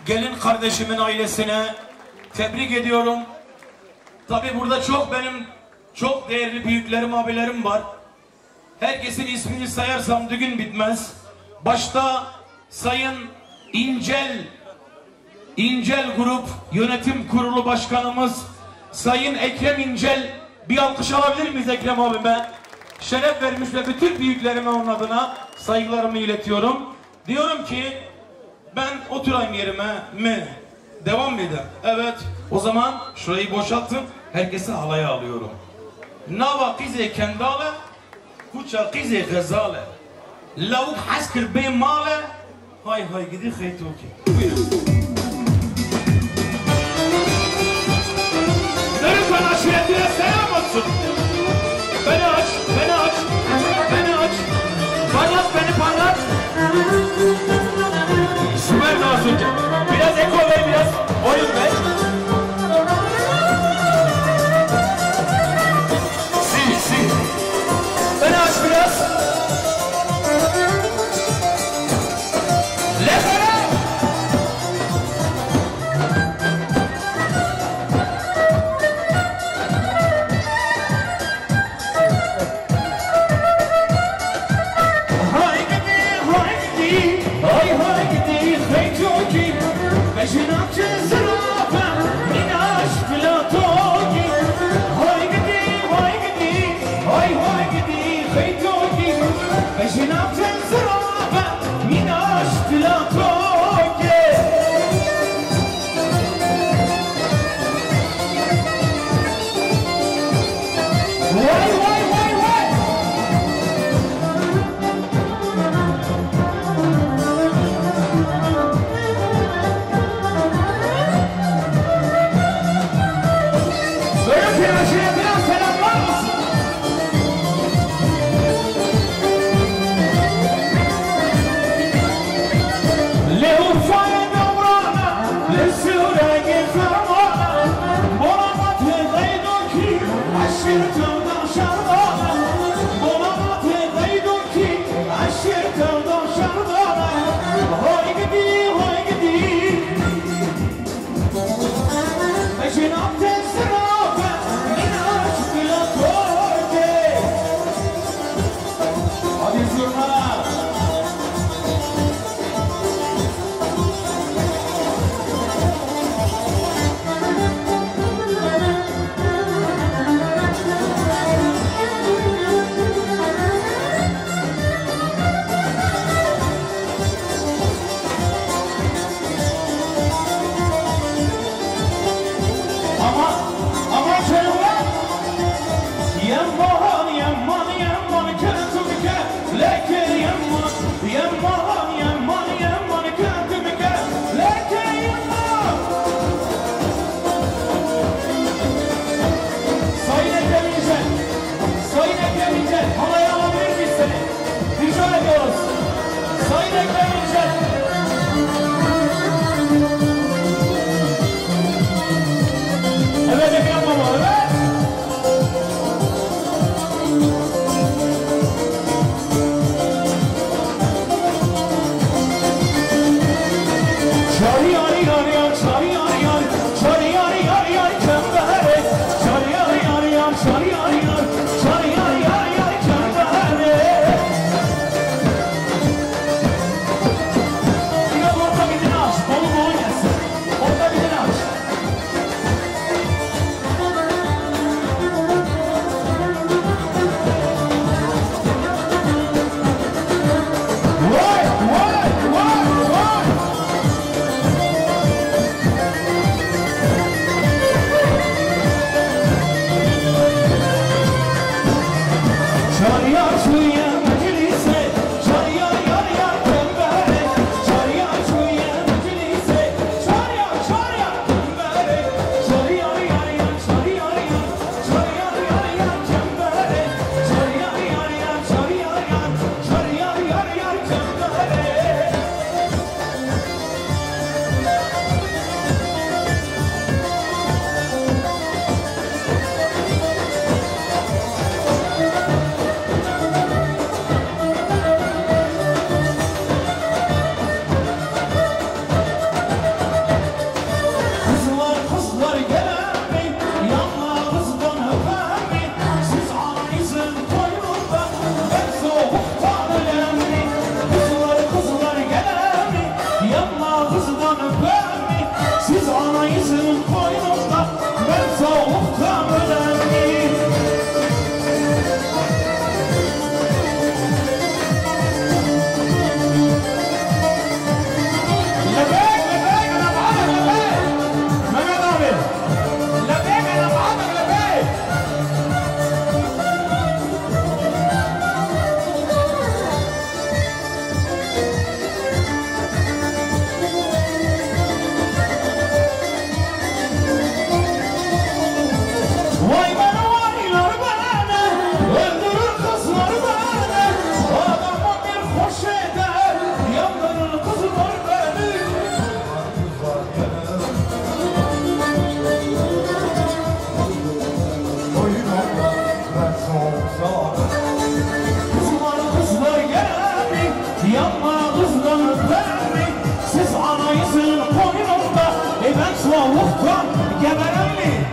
gelin kardeşimin ailesine tebrik ediyorum. Tabi burada benim çok değerli büyüklerim, abilerim var. Herkesin ismini sayarsam düğün bitmez. Başta Sayın İncel Grup Yönetim Kurulu Başkanımız Sayın Ekrem İncel, bir alkış alabilir miyiz Ekrem abime? Şeref vermiş ve bütün büyüklerime onun adına saygılarımı iletiyorum. Diyorum ki ben oturayım yerime mi? Devam mı eder? Evet. O zaman şurayı boşaltın. Herkesi halaya alıyorum. Nava kize kendale, kuça kize gazale. Lavuk haskır bey male. Hay hay gidi khaytoki. Buyurun. Dönükan aşiretine selam olsun. Beni aç, beni aç, beni aç. Parlat beni, parlat. Süper Nazunca. Biraz eko ver, biraz oyun ver. Si. Beni aç biraz. Lefere. Hay gidi, hay gidi, hey çocuğum, beşin akçesi. öpermi? Siz anayızın koynunda, ben soğuktan ölendim. Soğuktan geberen mi?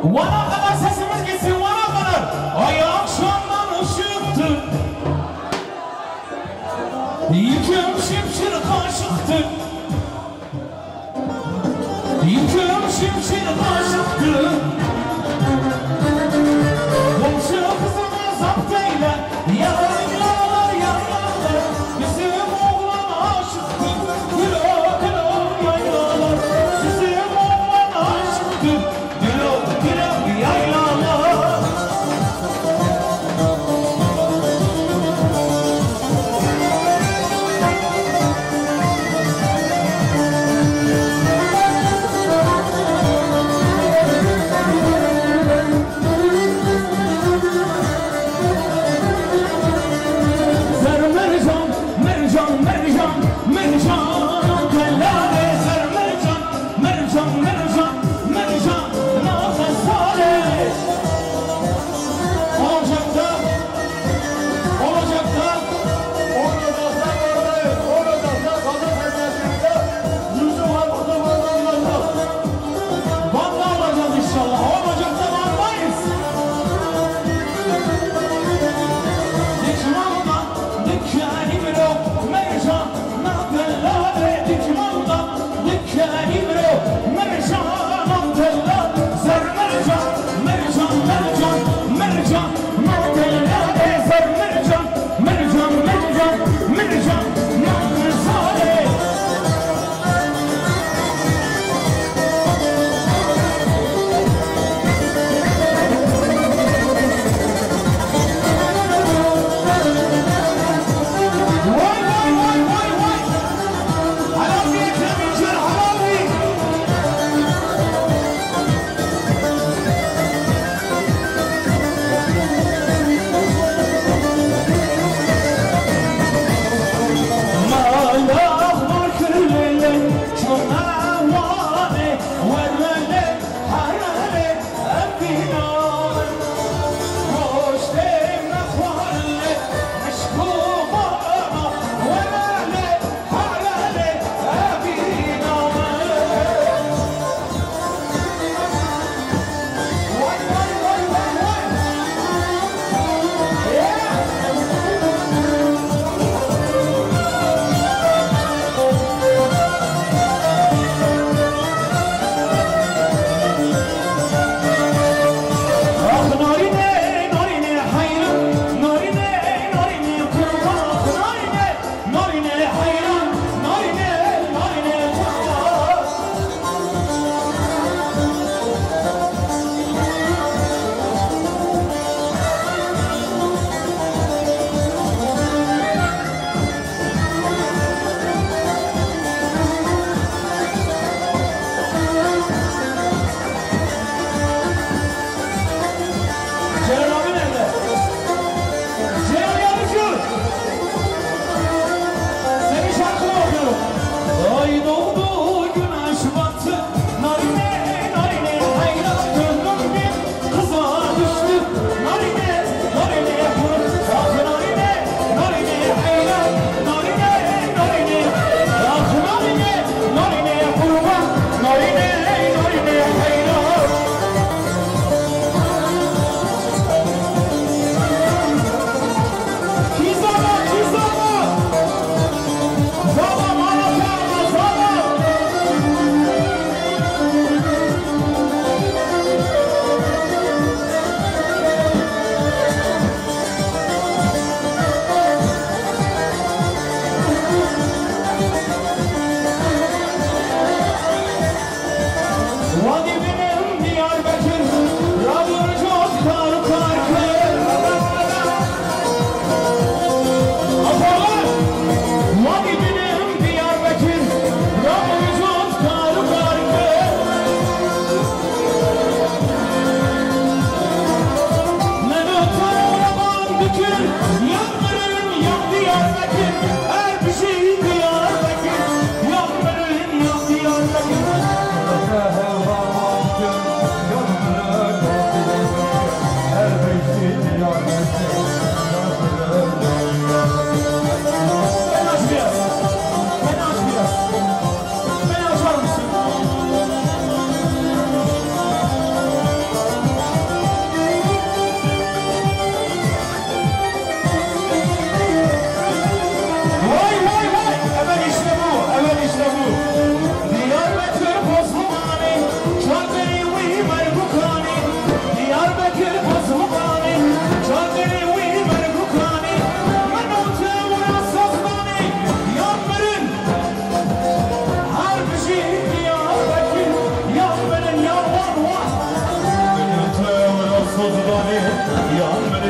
Vana kadar sesimiz gitsin, vana kadar. Ay akşamdan ışıktı. Yüküm şimşir kaşıktı. Yüküm şimşir kaşıktı. Komşu kızımı zapt eyle. Yaylalar yaylalar. Bizim oğlan aşıktı. Kilo kilo yaylalar. Bizim oğlan aşıktı.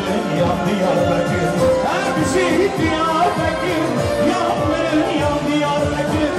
Yağmurun yandı Diyarbakır. Hepsi Diyarbakır. Yağmurun yandı Diyarbakır.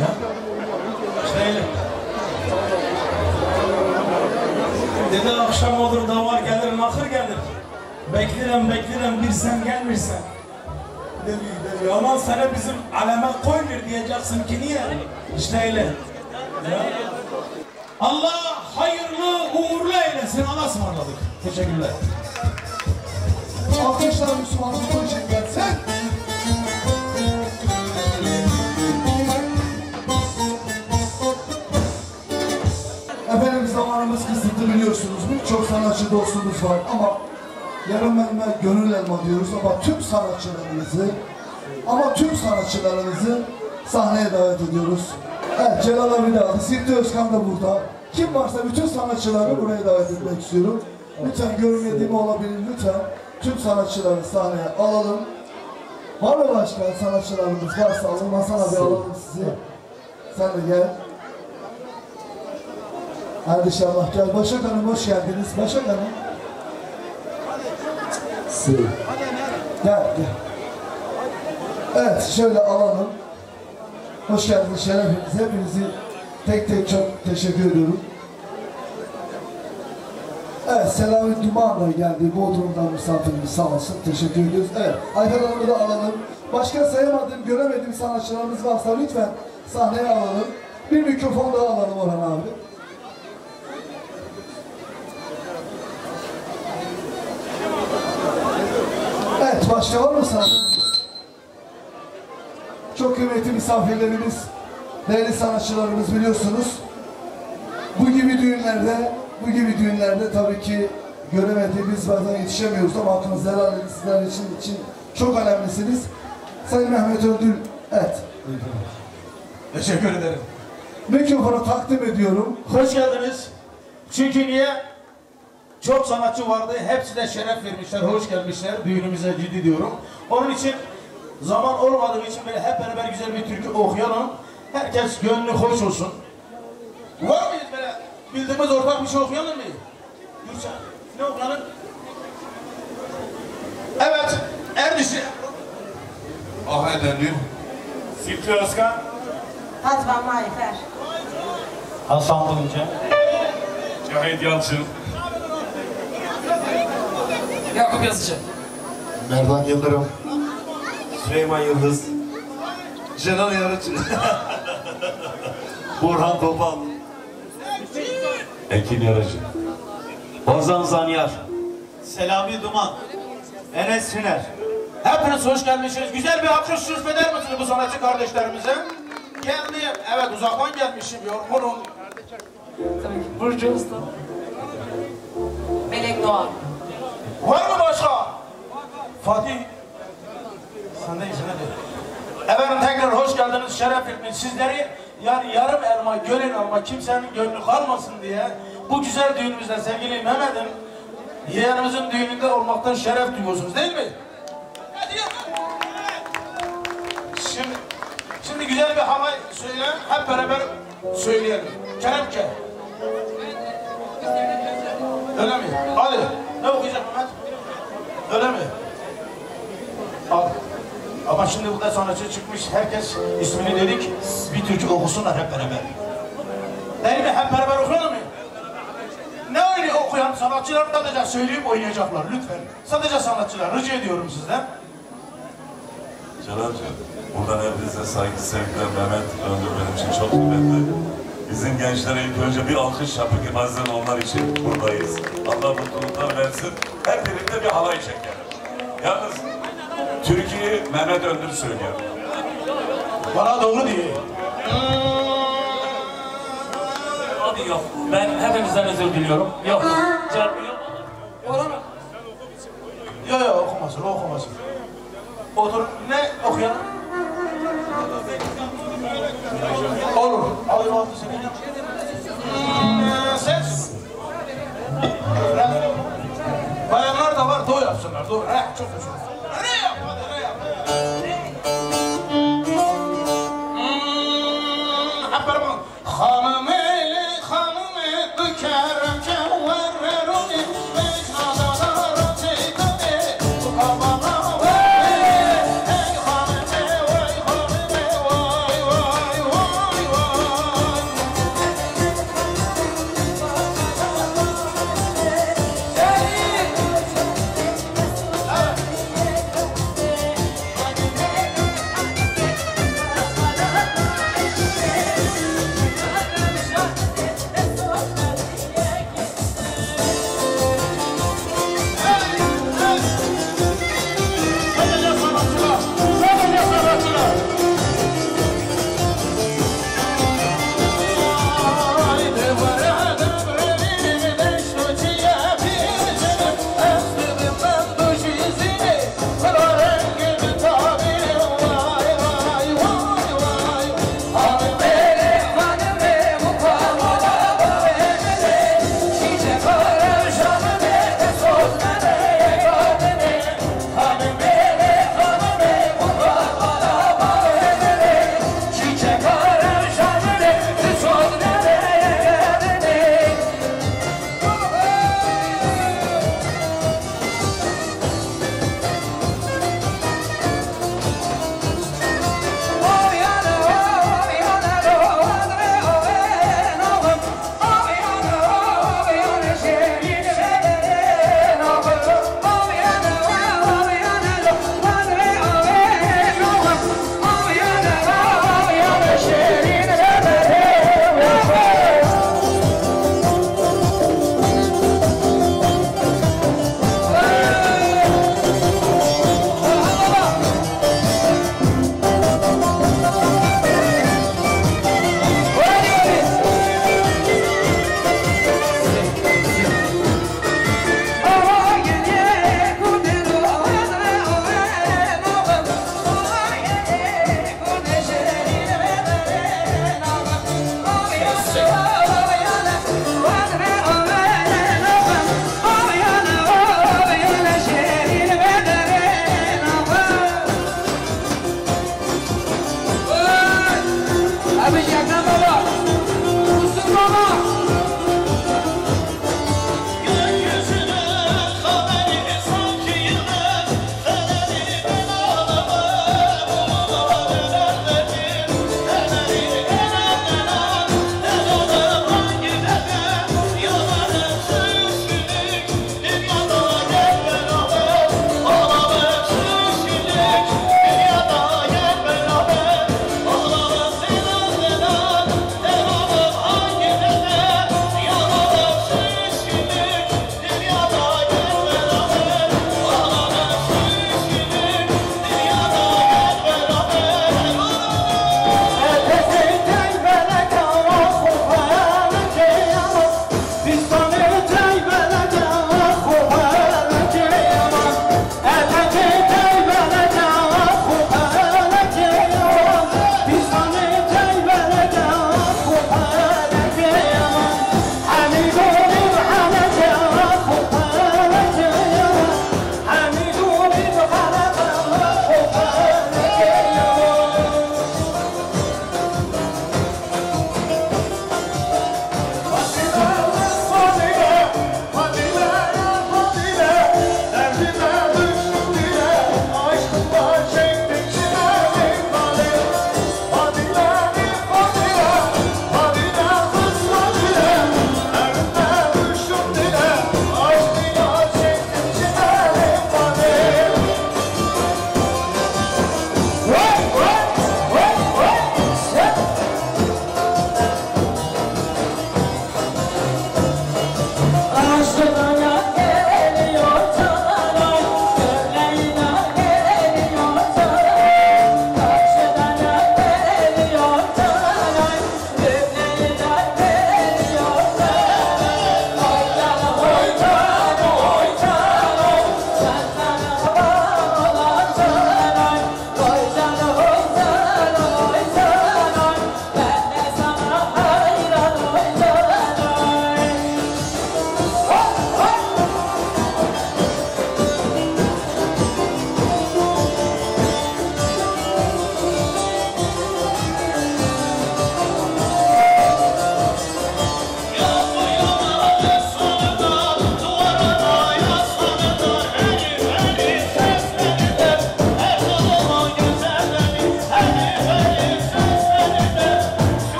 Ya? İşte öyle. Dedi akşam olur davar gelir, nakır gelir. Beklerim bir sen gelmirsen. Dedi aman sana bizim aleme koymur diyeceksin ki niye? İşte öyle. Ya. Allah hayırlı uğurlu eylesin. Allah'a ısmarladık. Teşekkürler. Alkışlar Müslüman Spor için gelsin. Efendim zamanımız kısıtlı biliyorsunuz. Birçok sanatçı dostumuz var ama yarım elma, gönül elma diyoruz ama tüm sanatçılarımızı sahneye davet ediyoruz. Evet, Celal abi de aldı. Sirti Özkan da burada. Kim varsa bütün sanatçıları buraya davet etmek istiyorum. Lütfen görmediğim olabilir lütfen. Tüm sanatçıları sahneye alalım. Var mı başka sanatçılarımız varsa alın. Hasan abi alalım sizi. Sen de gel. Hadi inşallah gel. Başak Hanım hoş geldiniz. Başak Hanım. Gel. Evet şöyle alalım. Hoş geldiniz, şerefiniz. Hepinizi tek tek çok teşekkür ediyorum. Evet, Selami Duman da geldi. Bodrum'dan misafirimiz sağ olsun. Teşekkür ediyoruz. Evet, Ayfer Hanım'ı da alalım. Başka sayamadığım, göremediğim sanatçılarımız varsa lütfen sahneye alalım. Bir mikrofon daha alalım Orhan abi. Evet, başka var mı sanatçımız? Çok kıymetli misafirlerimiz, değerli sanatçılarımız biliyorsunuz. Bu gibi düğünlerde tabii ki göremediğimiz bazen yetişemiyoruz ama hakkınızı helal edin, sizler için çok önemlisiniz. Sayın Mehmet Öndül, evet. Teşekkür ederim. Mikrofonu takdim ediyorum. Hoş geldiniz. Çünkü niye? Çok sanatçı vardı. Hepsi de şeref vermişler, hoş gelmişler. Düğünümüze ciddi diyorum. Onun için zaman olmadığı için böyle hep beraber güzel bir türkü okuyalım. Herkes gönlü hoş olsun. Var mıyız böyle bildiğimiz ortak bir şey okuyalım mı? Gürçen, ne okuyalım? Evet, Erdişi. Ahmet Öndül. Sirti Özkan. Hatvan Mayfer. Hasan Bulunca. Cahit Yalçın. Yakup Yazıcı. Merdan Yıldırım. Süleyman Yıldız. Celal Yarıcı. Burhan Topal. Ekin Yarıcı. Ozan Zanyar. Selami Duman. Enes Hüner. Hepiniz hoş gelmişsiniz. Güzel bir alkış eder misiniz bu sanatçı kardeşlerimize? Geldim. Evet, uzaktan gelmişim. Yorgunum. Burcu Usta. Melek Doğan. Var mı başka? Fatih. Sen de izin edin. Efendim tekrar hoş geldiniz, şeref verdiniz. Sizleri yani yarım elma, gönül alma, kimsenin gönlü kalmasın diye bu güzel düğünümüzde sevgili Mehmet'in yeğenimizin düğününde olmaktan şeref duyuyorsunuz değil mi? Şimdi güzel bir halay söyle, hep beraber söyleyelim. Kelepçe. Öyle mi? Hadi. Ne okuyacak Mehmet? Öyle mi? Al. Ama şimdi burada sanatçı çıkmış, herkes ismini dedik, bir türkü okusunlar hep beraber. Değil mi? Hep beraber okuyalım mı? Ne öyle okuyan sanatçılar sadece söyleyip oynayacaklar lütfen. Sadece sanatçılar, rica ediyorum sizden. Celal'cığım, buradan hepinize saygı, sevgiler. Mehmet Öndül benim için çok kıymetli. Bizim gençlere ilk önce bir alkış yapın ki bazen onlar için buradayız. Allah mutluluklar versin. Hep birlikte bir halay çekelim. Yalnız Türkiye'yi Mehmet Öndül söylüyor. Bana doğru diyor. Abi yok. Ben hepinizden özür diliyorum. Yok. Yok okumasın, okumasın. Otur, ne okuyalım? Olur, alayım altı seni. Ses. Bayanlar da var, doğu yapsınlar, doğu. Çok hoş. Ne yap, hadi ne yap. Hep beraber. Hanım eli, hanım eli, kerem kevverleruni, mecnada ratikade, bu kabana. Hey hanım, vay hanım, vay vay vay. Oh,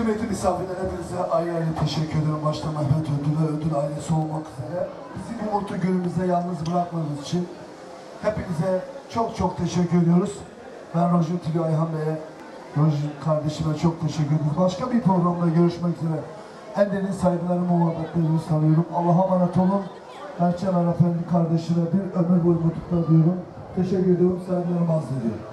Kıymetli misafirler, hepinize ayrı ayrı teşekkür ederim. Başta Mehmet Ödül ve Ödül ailesi olmak üzere. Bizi bu mutlu günümüzde yalnız bırakmadığınız için hepinize çok teşekkür ediyoruz. Ben Rojun Tülü Ayhan Bey'e, Rojun kardeşime çok teşekkür ediyoruz. Başka bir programda görüşmek üzere. En derin saygılarımı, muhabbetlerimi sanıyorum. Allah'a emanet olun. Mertcan Arap Efendi kardeşine bir ömür boyu mutluluklar diyorum. Teşekkür ediyorum. Saygılarımı arz ediyorum.